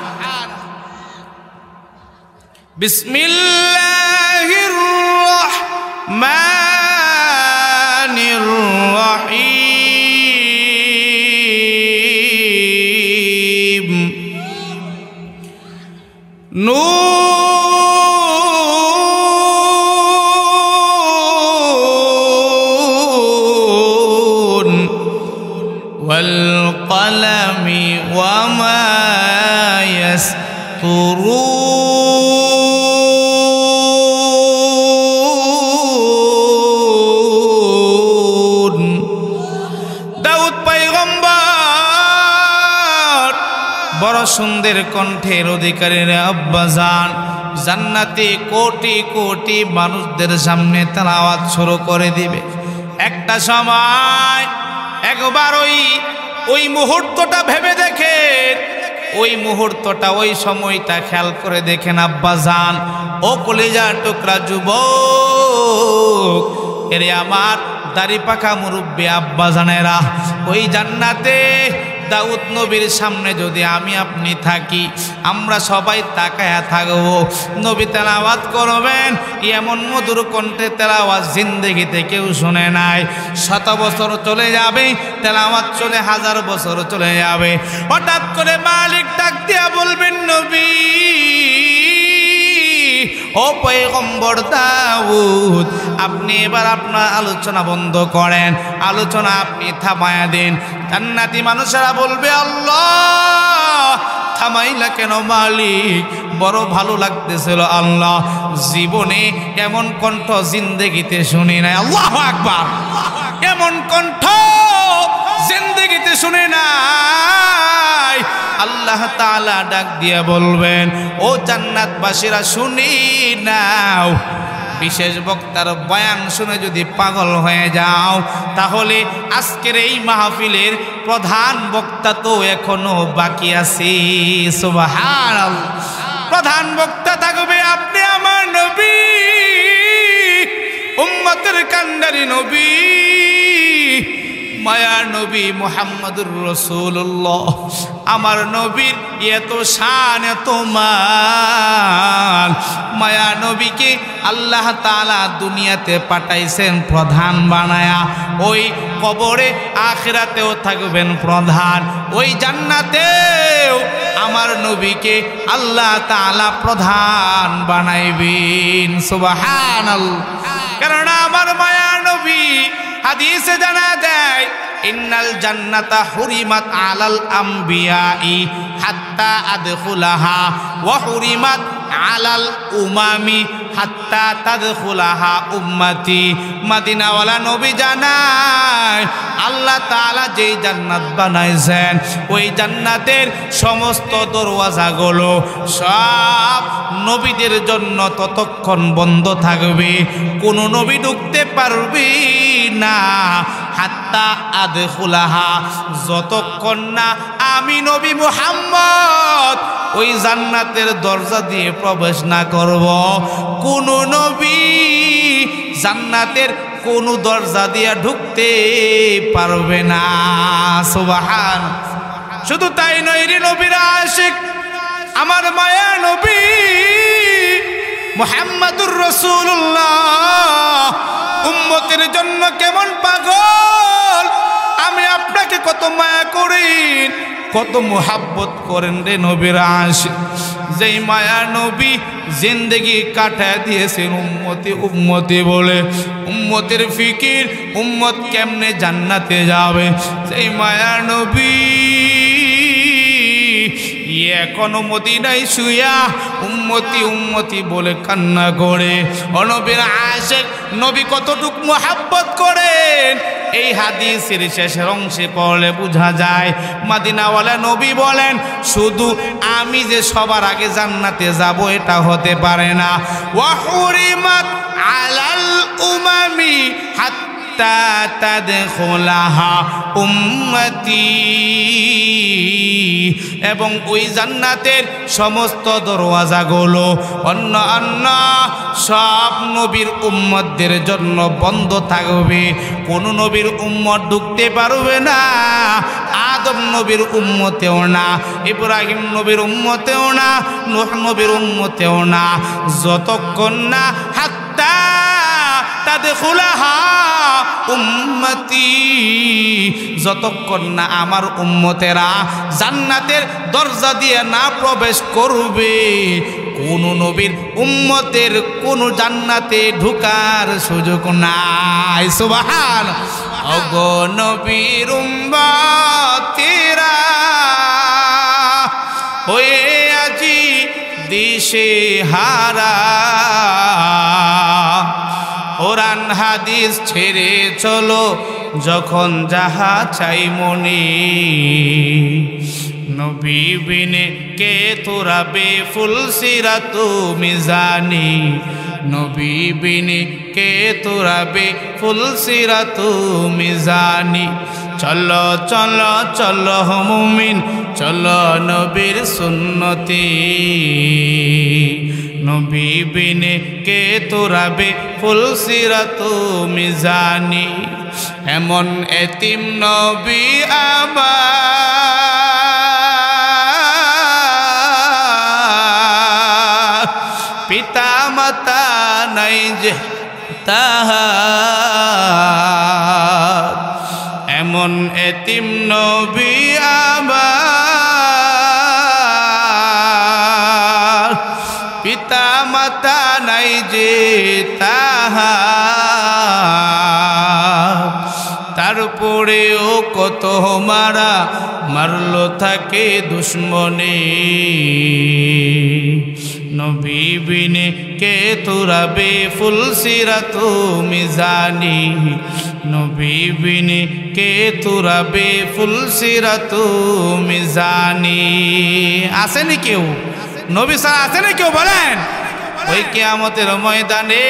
বিসমিল্লাহির রহমানির রহিম। নুন ওয়াল কলমি ওয়া মা ইয়াসতুরুন। দাউদ পয়গম্বর বড় সুন্দর কণ্ঠের অধিকারীর আব্বাজান, জান্নাতে কোটি কোটি মানুষদের সামনে তেলাওয়াত শুরু করে দিবে। একটা সময় একবার ওই মুহূর্তটা ভেবে দেখেন, ওই মুহূর্তটা, ওই সময়টা খেয়াল করে দেখেন আব্বাজান, ও কলিজার টুকরা যুবক, এরে আমার দাড়ি পাকা মুরব্বী আব্বাজানেরা, ওই জান্নাতে দাউদ নবীর সামনে যদি আমি আপনি থাকি, আমরা সবাই তাকায়া থাকবো। নবী তেলাওয়াত করবেন, এমন মধুর কণ্ঠে তেলাওয়াত জিন্দেগিতে কেউ শুনে নাই। শত বছর চলে যাবে, তেলাওয়াত চলে 1000 বছর চলে যাবে, হঠাৎ করে মালিক ডাক দিয়া বলবেন, নবী, ও পয়গম্বর দাউদ, আপনি এবার আপনার আলোচনা বন্ধ করেন, আলোচনা আপনি থামায়া দেন। জান্নাতি মানুষেরা বলবে, আল্লাহ থামাইলা কেন মালিক? বড় ভালো লাগতেছিল আল্লাহ, জীবনে এমন কণ্ঠ জিন্দেগিতে শুনি নাই। আল্লাহু আকবার, এমন কণ্ঠ জিন্দেগিতে শুনি নাই। আল্লাহ তাআলা ডাক দিয়ে বলবেন, ও জান্নাতবাসীরা শুনি নাও, বিশেষ বক্তার বয়ান শুনে যদি পাগল হয়ে যাও তাহলে আজকের এই মাহফিলের প্রধান বক্তা তো এখনো বাকি আছে। সুবহানাল্লাহ। প্রধান বক্তা থাকবে আপনি আমার নবী, উম্মতের কান্ডারি নবী, মায়ার নবী মুহাম্মদুর রাসূলুল্লাহ। আমার নবীর এত শান, এত মান, মায়া নবীকে আল্লাহ তাআলা দুনিয়াতে পাঠাইছেন প্রধান বানায়া। ওই কবরে আখিরাতেও থাকবেন প্রধান, ওই জান্নাতেও আমার নবীকে আল্লাহ তাআলা প্রধান বানাইবেন। সুবহানাল্লাহ। কারণ আমার মায়া নবী, হাদিসে জানা যায়, ইন্নাল জান্নাতা হুরিমাত আলাল আম্বিয়াই হাত্তা আদখুলাহা ওয়া হুরিমাত আলাল উমামি হাত্তা তাদখুলাহা উম্মতি। মদিনাওয়ালা নবী জানায়, আল্লাহ তাআলা যেই জান্নাত বানাইছেন ওই জান্নাতের সমস্ত দরওয়াজাগুলো সব নবীদের জন্য ততক্ষণ বন্ধ থাকবে, কোন নবী ঢুকতে পারবে না হাত্তা আদখুলাহা, যতক্ষণ না আমি নবী মুহাম্মদ ওই জান্নাতের দরজা দিয়ে প্রবেশ না করব। কোন নবী জান্নাতের কোন দরজা দিয়ে ঢুকতে পারবে না। সুবহান। শুধু তাই নয় রে নবীর আশিক আমার মায়া নবী মুহাম্মদুর রাসূলুল্লাহ উম্মতের জন্য কেমন পাগল। আমি আপনাকে কত মায়া করি, কত মোহাব্বত করেন রে নবীর আশিক। যেই মায়া নবী জিন্দেগি কাটায় দিয়েছেন উম্মতি উম্মতি বলে, উম্মতের ফিকির, উম্মত কেমনে জান্নাতে যাবে। সেই মায়া নবী এখনো মদিনায় শুয়া উম্মতি উম্মতি বলে কান্না করে। ও নবীর আশিক নবী কতটুক মোহাব্বত করেন এই হাদিসের শেষের অংশে পড়লে বোঝা যায়। মদিনাওয়ালা নবী বলেন, শুধু আমি যে সবার আগে জান্নাতে যাব এটা হতে পারে না। ওয়া হুরিমাত আলাল উমামি হাত্তা তাদখুলাহা উম্মতি, এবং ওই জান্নাতের সমস্ত দরওয়াজাগুলো অন্য অন্য সব নবীর উম্মতদের জন্য বন্ধ থাকবে, কোন নবীর উম্মত ঢুকতে পারবে না। আদম নবীর উম্মতেও না, ইব্রাহিম নবীর উম্মতেও না, নূহ নবীর উম্মতেও না, যতক্ষণ না হাত্তা তাদখুলাহা উম্মতি, যতক্ষণ না আমার উম্মতেরা জান্নাতের দরজা দিয়ে না প্রবেশ করবে কোন নবীর উম্মতের কোন জান্নাতে ঢোকার সুযোগ নাই। সুবহান। ওগো নবীর উম্মতেরা হয়ে আজি দিশে হারা, কোরআন হাদিস ছেড়ে চলো যখন যাহা চাই মনে, নবী বিনে কে তোরা বেফুল সিরাত মিজানি, নবী বিনে কে তোরা বেফুল সিরাত মিজানি। চলো চলো চলো মুমিন চলো নবীর সুন্নতি, নবী বিনে কে তোরা বেফুল সিরাত মিজানি। এমন এতিম নবী আমার, পিতা মাতা নাই যে তাহার, এমন এতিম নবী আমার, পিতা মাতা নাই যে তাহার, তারপরেও কত মারা মারলো থাকে দুশ্মনে নবী বিনে কে তুরাবে ফুল সিরাত মিজানি নবী বিনে কে তুরাবে ফুল সিরাত মিজানি আসেনি কেউ নবী ছাড়া আসেনি কেউ বলেন ওই কিয়ামতের ময়দানে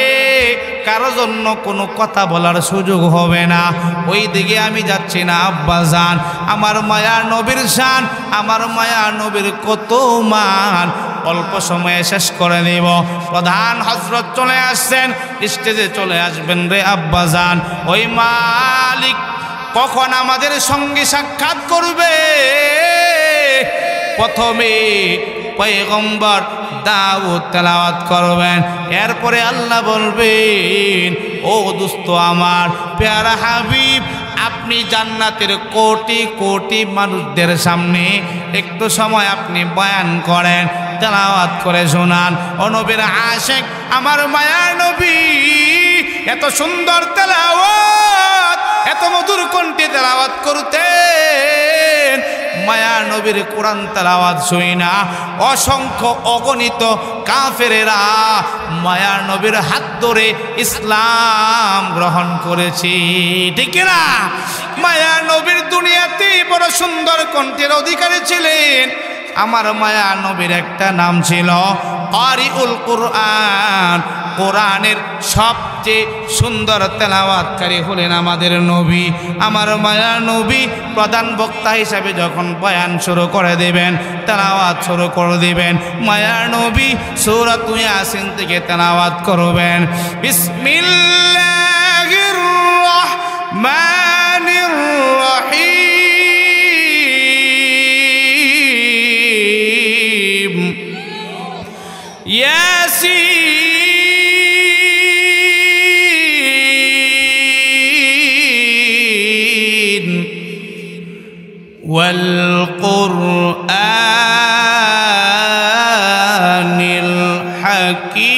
কারো জন্য কোনো কথা বলার সুযোগ হবে না ওই দিকে আমি যাচ্ছি না আব্বাজান আমার মায়া নবীর শান আমার মায়া নবীর কত মান অল্প সময়ে শেষ করে নেব প্রধান হযরত চলে আসছেন স্টেজে চলে আসবেন রে আব্বাজান ওই মালিক কখন আমাদের সঙ্গে সাক্ষাৎ করবে প্রথমে পয়গম্বর দাউদ তেলাওয়াত করবেন এরপরে আল্লাহ বলবেন ও দোস্ত আমার প্যারা হাবিব আপনি জান্নাতের কোটি কোটি মানুষদের সামনে একটু সময় আপনি বয়ান করেন তেলাওয়াত করে শোনান ও নবীর আশিক আমার মায়ার নবী এত সুন্দর তেলাওয়াত এত মধুর কণ্ঠে তেলাওয়াত করতেন মায়া নবীর কোরআন তেলাওয়াত শুই না অসংখ্য অগণিত কাফেরেরা মায়া নবীর হাত ধরে ইসলাম গ্রহণ করেছে ঠিক না মায়া নবীর দুনিয়াতে বড় সুন্দর কণ্ঠের অধিকারী ছিলেন আমার মায়া নবীর একটা নাম ছিল কারিউল কুরআন কোরআনের সবচেয়ে সুন্দর তেলাওয়াতকারী হলেন আমাদের নবী আমার মায়া নবী প্রধান বক্তা হিসাবে যখন বয়ান শুরু করে দেবেন তেলাওয়াত শুরু করে দিবেন মায়া নবী সূরা ইয়াসিন থেকে তেলাওয়াত করবেন বিসমিল্লাহির রহমানির রহিম ইয়াসিন ওয়াল-কুরআনিল হাকীম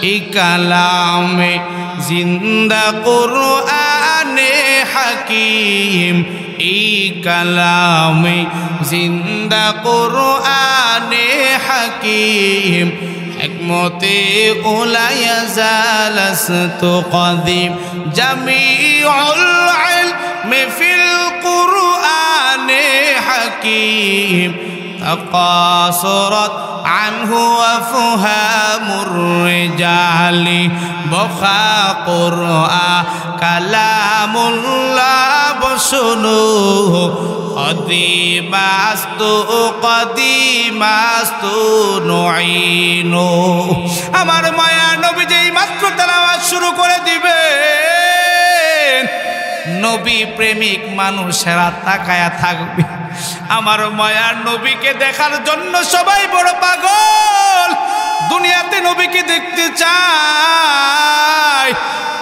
এই কালামে জিন্দা কুরআনে হাকীম এই কালামে জিন্দা কুরআনে হাকীম হিকমতে উলায়া জালাসতু কদিম জামিউল ইলমি ফিল কুরআনে হাকীম تقاصرت عنه وفهام الرجال بخا قرآن كلام الله بشنوه قديم است نعينه আমার মায়া নবী যেই মাত্র তেলাওয়াত শুরু করে দিবেন নবী প্রেমিক মানুষেরা তাকায়া থাকবে আমার মায়ার নবীকে দেখার জন্য সবাই বড় পাগল দুনিয়াতে নবীকে দেখতে চায়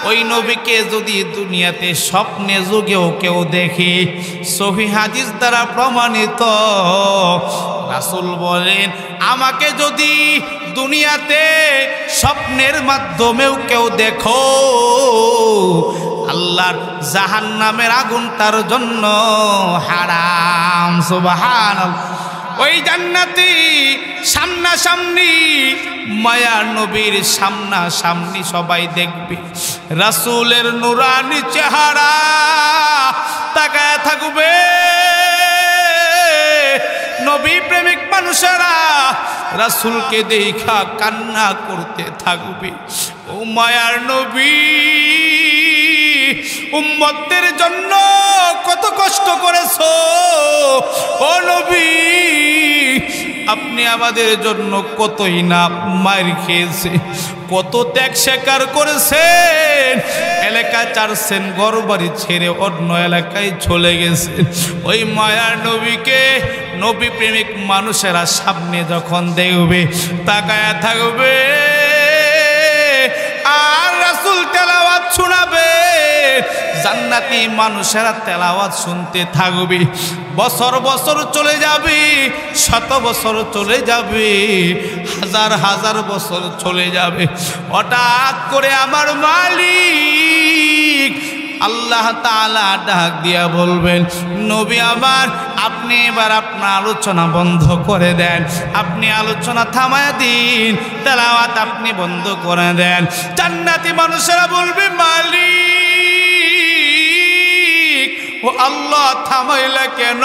ওই নবীকে যদি দুনিয়াতে স্বপ্নে যুগেও কেউ দেখে সহিহ হাদিস দ্বারা প্রমাণিত রাসূল বলেন আমাকে যদি দুনিয়াতে স্বপ্নের মাধ্যমেও কেউ দেখো আল্লাহর জাহান্নামের আগুন তার জন্য হারাম সুবহানাল্লাহ ওই জান্নাতি সামনাসামনি মায়া নবীর সামনাসামনি সবাই দেখবে রাসূলের নূরানি চেহারা তাকায় থাকবে নবী প্রেমিক মানুষেরা রাসূলকে দেখা কান্না করতে থাকবে ও মায়ার নবী উম্মতদের জন্য কত কষ্ট করেছো ও নবী আপনি আমাদের জন্য কতই না মার খেয়েছে কত ত্যাগ স্বীকার করেছেন এলাকা ছাড়ছেন ঘরবাড়ি ছেড়ে অন্য এলাকায় চলে গেছেন ওই মায়ার নবীকে নবী প্রেমিক মানুষেরা সামনে যখন দেখবে তাকায়া থাকবে আর রাসূল তেলাওয়াত শোনাবে জান্নাতি মানুষেরা তেলাওয়াত শুনতে থাকবে। বছর বছর চলে যাবে, শত বছর চলে যাবে, হাজার হাজার বছর চলে যাবে। হঠাৎ করে আমার মালিক আল্লাহ তাআলা ডাক দিয়া বলবেন, নবী আমার, আপনি এবার আপনার আলোচনা বন্ধ করে দেন, আপনি আলোচনা থামায়া দিন, তেলাওয়াত আপনি বন্ধ করে দেন। জান্নাতি মানুষেরা বলবে, মালিক ও আল্লাহ, থামাইলা কেন?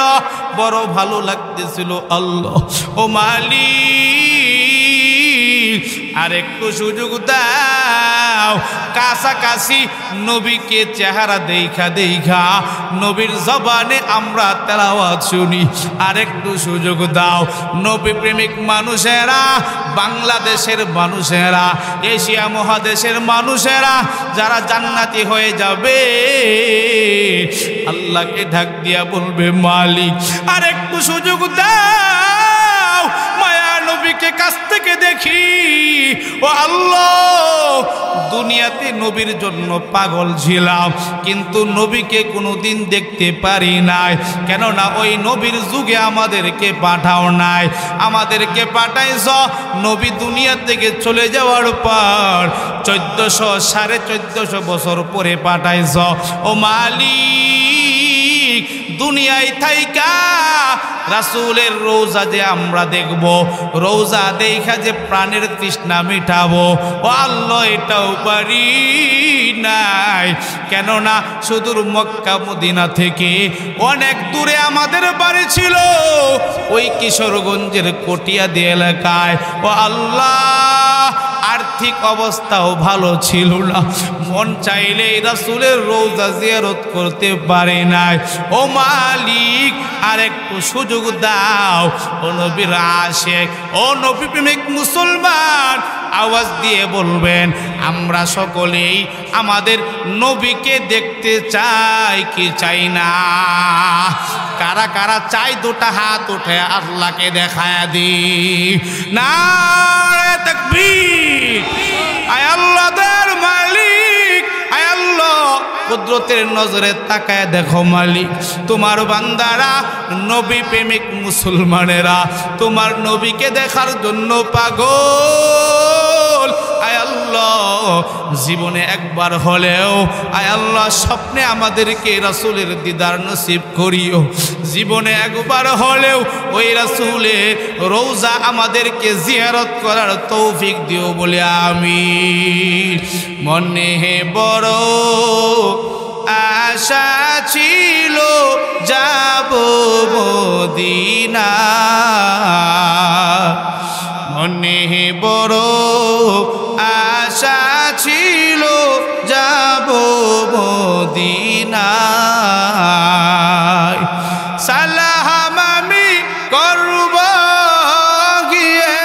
বড় ভালো লাগতেছিল আল্লাহ। ও মালিক, আরেকটু সুযোগ দাও, কাছাকাছি নবীকে চেহারা দেখা দেখা নবীর জবানে আমরা তেলাওয়াত শুনি। আরেকটু সুযোগ দাও। নবী প্রেমিক মানুষেরা, বাংলাদেশের মানুষেরা, এশিয়া মহাদেশের মানুষেরা যারা জান্নাতি হয়ে যাবে, আল্লাহকে ডাক দিয়া বলবে, মালিক আরেকটু সুযোগ দাও, মায়া নবীকে কাছ থেকে দেখি। ও আল্লাহ, দুনিয়াতে নবীর জন্য পাগল ছিলাম, কিন্তু নবীকে কোনোদিন দেখতে পারি নাই। কেননা ওই নবীর যুগে আমাদেরকে পাঠাও নাই, আমাদেরকে পাঠাইছ নবী দুনিয়া থেকে চলে যাওয়ার পর 1400-1450 বছর পরে পাঠাইছ। ও মালিক, দুনিয়ায় থাইকা রাসূলের রওজা যে আমরা দেখব, রওজা দেখা যে প্রাণের তৃষ্ণা মিটাবো, ও আল্লাহ এটাও পারি নাই। কেননা সুদূর মক্কা মদিনা থেকে অনেক দূরে আমাদের বাড়ি ছিল, ওই কিশোরগঞ্জের কটিয়াদি এলাকায়। ও আল্লাহ, আর্থিক অবস্থাও ভালো ছিল না, মন চাইলে রাসূলের রওজা জিয়ারত করতে পারে নাই। ও মালিক, আরেকটু সুযোগ দাও। ও নবীর আশিক, ও নবী প্রেমিক মুসলমান, আওয়াজ দিয়ে বলবেন, আমরা সকলেই আমাদের নবীকে দেখতে চাই কি চাই না? কারা কারা চাই দুটা হাত উঠে আল্লাহকে দেখায়া দি। নারে তাকবীর। আয় আল্লাহ দের মালিক, আয় আল্লাহ কুদরতের নজরে তাকায় দেখো মালিক, তোমার বান্দারা, নবী প্রেমিক মুসলমানেরা তোমার নবীকে দেখার জন্য পাগল। আয় আল্লাহ, জীবনে একবার হলেও আয় আল্লাহ স্বপ্নে আমাদেরকে রাসূলের দিদার নসিব করিও। জীবনে একবার হলেও ওই রাসূলের রওজা আমাদেরকে জিয়ারত করার তৌফিক দিও বলে আমিন। মনে বড় আশা ছিল যাব মদিনা, মনে বড় আশা ছিল যাব মদিনা। সালাম আমি করব গিয়ে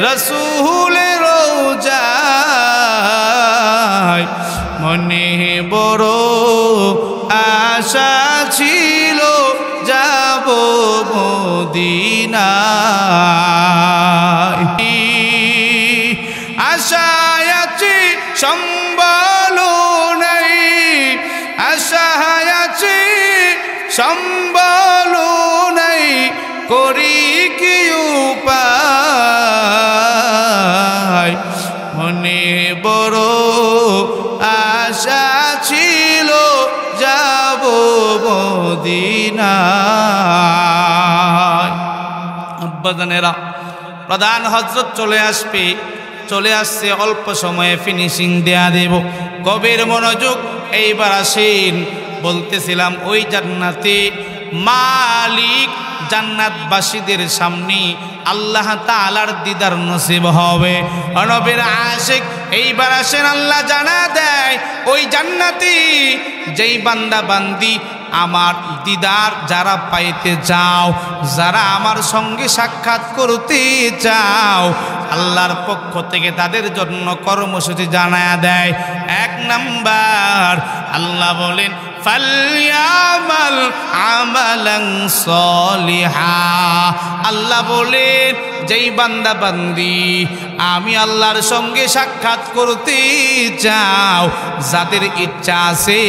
রাসূলের রওজায়, মনে বড় আশা ছিল যাব মদিনায়। আশায় আছি সম্বল নেই, আশায় আছি সম্বল নেই, করি কি উপায়? মনে বড় আশা ছিল যাব মদিনায়। আব্বাজানেরা, প্রধান হযরত চলে আসবে, চলে আসছে, অল্প সময়ে ফিনিশিং দেয়া দেব। গভীর মনোযোগ। এইবার আসেন, বলতেছিলাম ওই জান্নাতে মালিক জান্নাতবাসীদের সামনে আল্লাহ তাআলার দিদার নসিব হবে। নবীর আশিক, এইবার আসেন, আল্লাহ জানা দেয় ওই জান্নাতি যেই বান্দা বান্দি আমার দিদার যারা পাইতে চাও, যারা আমার সঙ্গে সাক্ষাৎ করতে চাও, আল্লাহর পক্ষ থেকে তাদের জন্য কর্মসূচি জানায়া দেয়। 1 নাম্বার, আল্লাহ বলেন ফালইয়ামাল আমালান সলিহা। আল্লাহ বলেন যেই বান্দা বান্দি আমি আল্লাহর সঙ্গে সাক্ষাৎ করতে চাও, যাদের ইচ্ছা আছে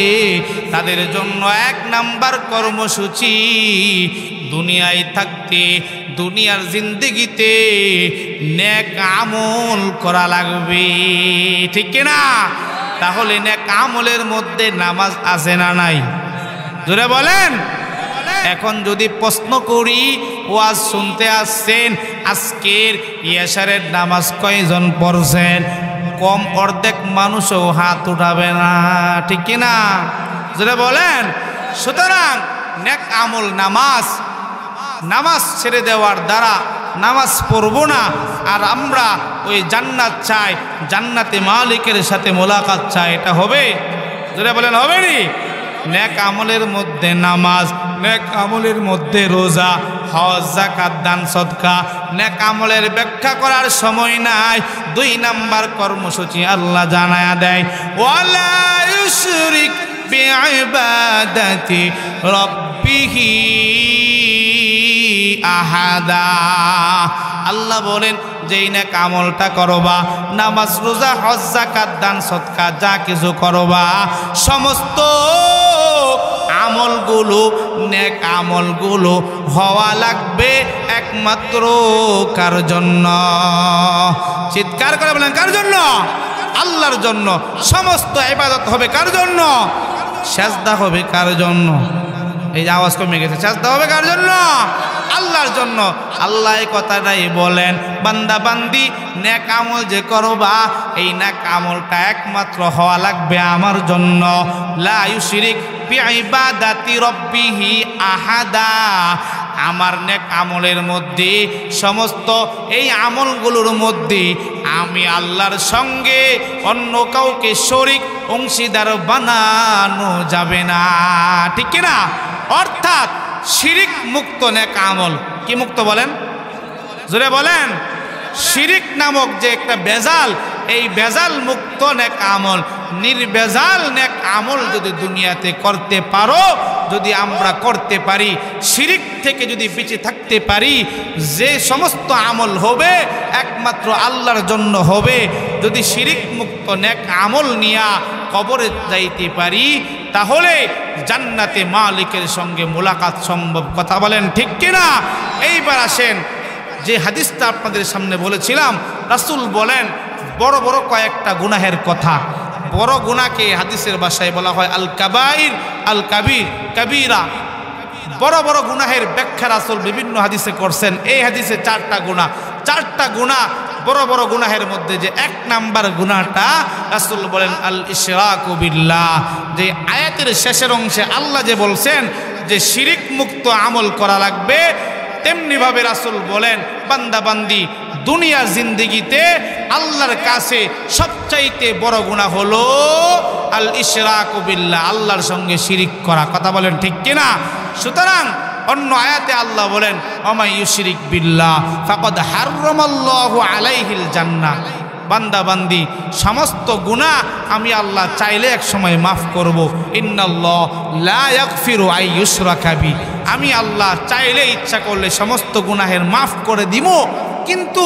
তাদের জন্য 1 নাম্বার কর্মসূচি, দুনিয়ায় থাকতে দুনিয়ার জিন্দেগিতে নেক আমল করা লাগবে, ঠিক কিনা? তাহলে নেক আমলের মধ্যে নামাজ আছে না নাই? জোরে বলেন। এখন যদি প্রশ্ন করি, ওয়াজ শুনতে আসছেন, আজকের ইয়াশারের নামাজ কয়জন পড়ছেন? কম অর্ধেক মানুষও হাত উঠাবে না, ঠিক কিনা? জোরে বলেন। সুতরাং নেক আমল নামাজ ছেড়ে দেওয়ার দ্বারা নামাজ পড়বো না, আর আমরা ওই জান্নাত চাই, জান্নাতে মালিকের সাথে মোলাকাত চাই, এটা হবে? জোরে বলেন, হবে নি? নেক আমলের মধ্যে নামাজ, নেক আমলের মধ্যে রোজা, হজ, যাকাত, দান, সদকা। নেক আমলের ব্যাখ্যা করার সময় নাই। 2 নাম্বার কর্মসূচি আল্লাহ জানায়া দেয়, ওয়ালা ইউশরিক বিইবাদাতি রাব্বিহি আহাদা। আল্লাহ বলেন, যেই নেক আমলটা করবা, নামাজ, রোজা, হজ, যাকাত, দান, সদকা যা কিছু করবা, সমস্ত আমলগুলো, নেক আমলগুলো হওয়া লাগবে একমাত্র কার জন্য? চিৎকার করে বলেন, কার জন্য? আল্লাহর জন্য। সমস্ত ইবাদত হবে কার জন্য? সেজদা হবে কার জন্য? এই যে আওয়াজ কমে গেছে, সেজদা হবে কার জন্য? আল্লাহর জন্য। আল্লাহ এই কথাটাই বলেন, বান্দা বান্দি নেক আমল যে করবা, এই নেক আমলটা একমাত্র হওয়া লাগবে আমার জন্য। লা ইউশরিক বিইবাদাতি রাব্বিহি আহাদা। আমার নেক আমলের মধ্যে, সমস্ত এই আমলগুলোর মধ্যে আমি আল্লাহর সঙ্গে অন্য কাউকে শরীক, অংশীদার বানানো যাবে না, ঠিক কিনা? অর্থাৎ শিরিক মুক্ত নেক আমল। কি মুক্ত বলেন? জোরে বলেন। শিরিক নামক যে একটা বেজাল, এই বেজাল মুক্ত নেক আমল, নির্বেজাল নেক আমল যদি দুনিয়াতে করতে পারো, যদি আমরা করতে পারি, শিরিক থেকে যদি বেঁচে থাকতে পারি, যে সমস্ত আমল হবে একমাত্র আল্লাহর জন্য হবে। যদি শিরিক মুক্ত নেক আমল নিয়া কবরে যাইতে পারি, তাহলে জান্নাতে মালিকের সঙ্গে মোলাকাত সম্ভব। কথা বলেন ঠিক কিনা? এইবার আসেন, যে হাদিসটা আপনাদের সামনে বলেছিলাম, রাসূল বলেন বড় বড় কয়েকটা গুনাহের কথা। বড় গুনাহকে হাদিসের ভাষায় বলা হয় আল কাবাইর, আল কাবির, কাবীরা। বড় বড় গুনাহের ব্যাখ্যা রাসূল বিভিন্ন হাদিসে করছেন। এই হাদিসে 4টা গুনাহ, 4টা গুনাহ বড় বড় গুনাহের মধ্যে যে 1 নাম্বার গুনাহটা রাসূল বলেন আল ইশরাকু বিল্লাহ। যে আয়াতের শেষের অংশে আল্লাহ যে বলছেন যে শিরিক মুক্ত আমল করা লাগবে, তেমনিভাবে রাসূল বলেন বান্দা বান্দি দুনিয়ার জিন্দেগিতে আল্লাহর কাছে সবচাইতে বড় গুনাহ হলো আল ইশরাকু বিল্লাহ, আল্লাহর সঙ্গে শিরিক করা। কথা বলেন ঠিক কিনা? সুতরাং অন্য আয়াতে আল্লাহ বলেন ওমাই ইউশরিক বিল্লাহ ফাকাদ হারামাল্লাহু আলাইহিল জান্নাহ। বান্দা বান্দি সমস্ত গুনাহ আমি আল্লাহ চাইলে এক সময় মাফ করব। ইন্নাল্লাহ লা ইয়াগফিরু আই ইউশরাকা বি। আমি আল্লাহ চাইলে, ইচ্ছা করলে সমস্ত গুনাহের মাফ করে দিব। কিন্তু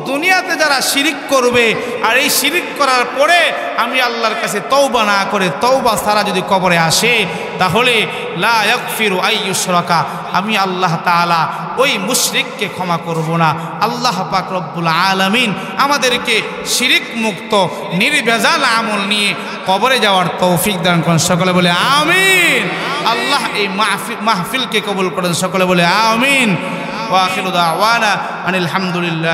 দুনিয়াতে যারা শিরিক করবে, আর এই শিরিক করার পরে আমি আল্লাহর কাছে তওবা না করে, তওবা ছাড়া যদি কবরে আসে, তাহলে লা ইয়াগফিরু আই ইউশরাকা, আমি আল্লাহ তাআলা ওই মুশরিককে ক্ষমা করব না। আল্লাহ পাক রব্বুল আলামিন আমাদেরকে শিরিক মুক্ত নির্ভেজাল আমল নিয়ে কবরে যাওয়ার তৌফিক দান করেন। সকলে বলে আমিন। আল্লাহ এই মাহফিলকে কবুল করেন। সকলে বলে আমিন। ওয়া আখিরু দাওয়ানা আনিল হামদুলিল্লাহ।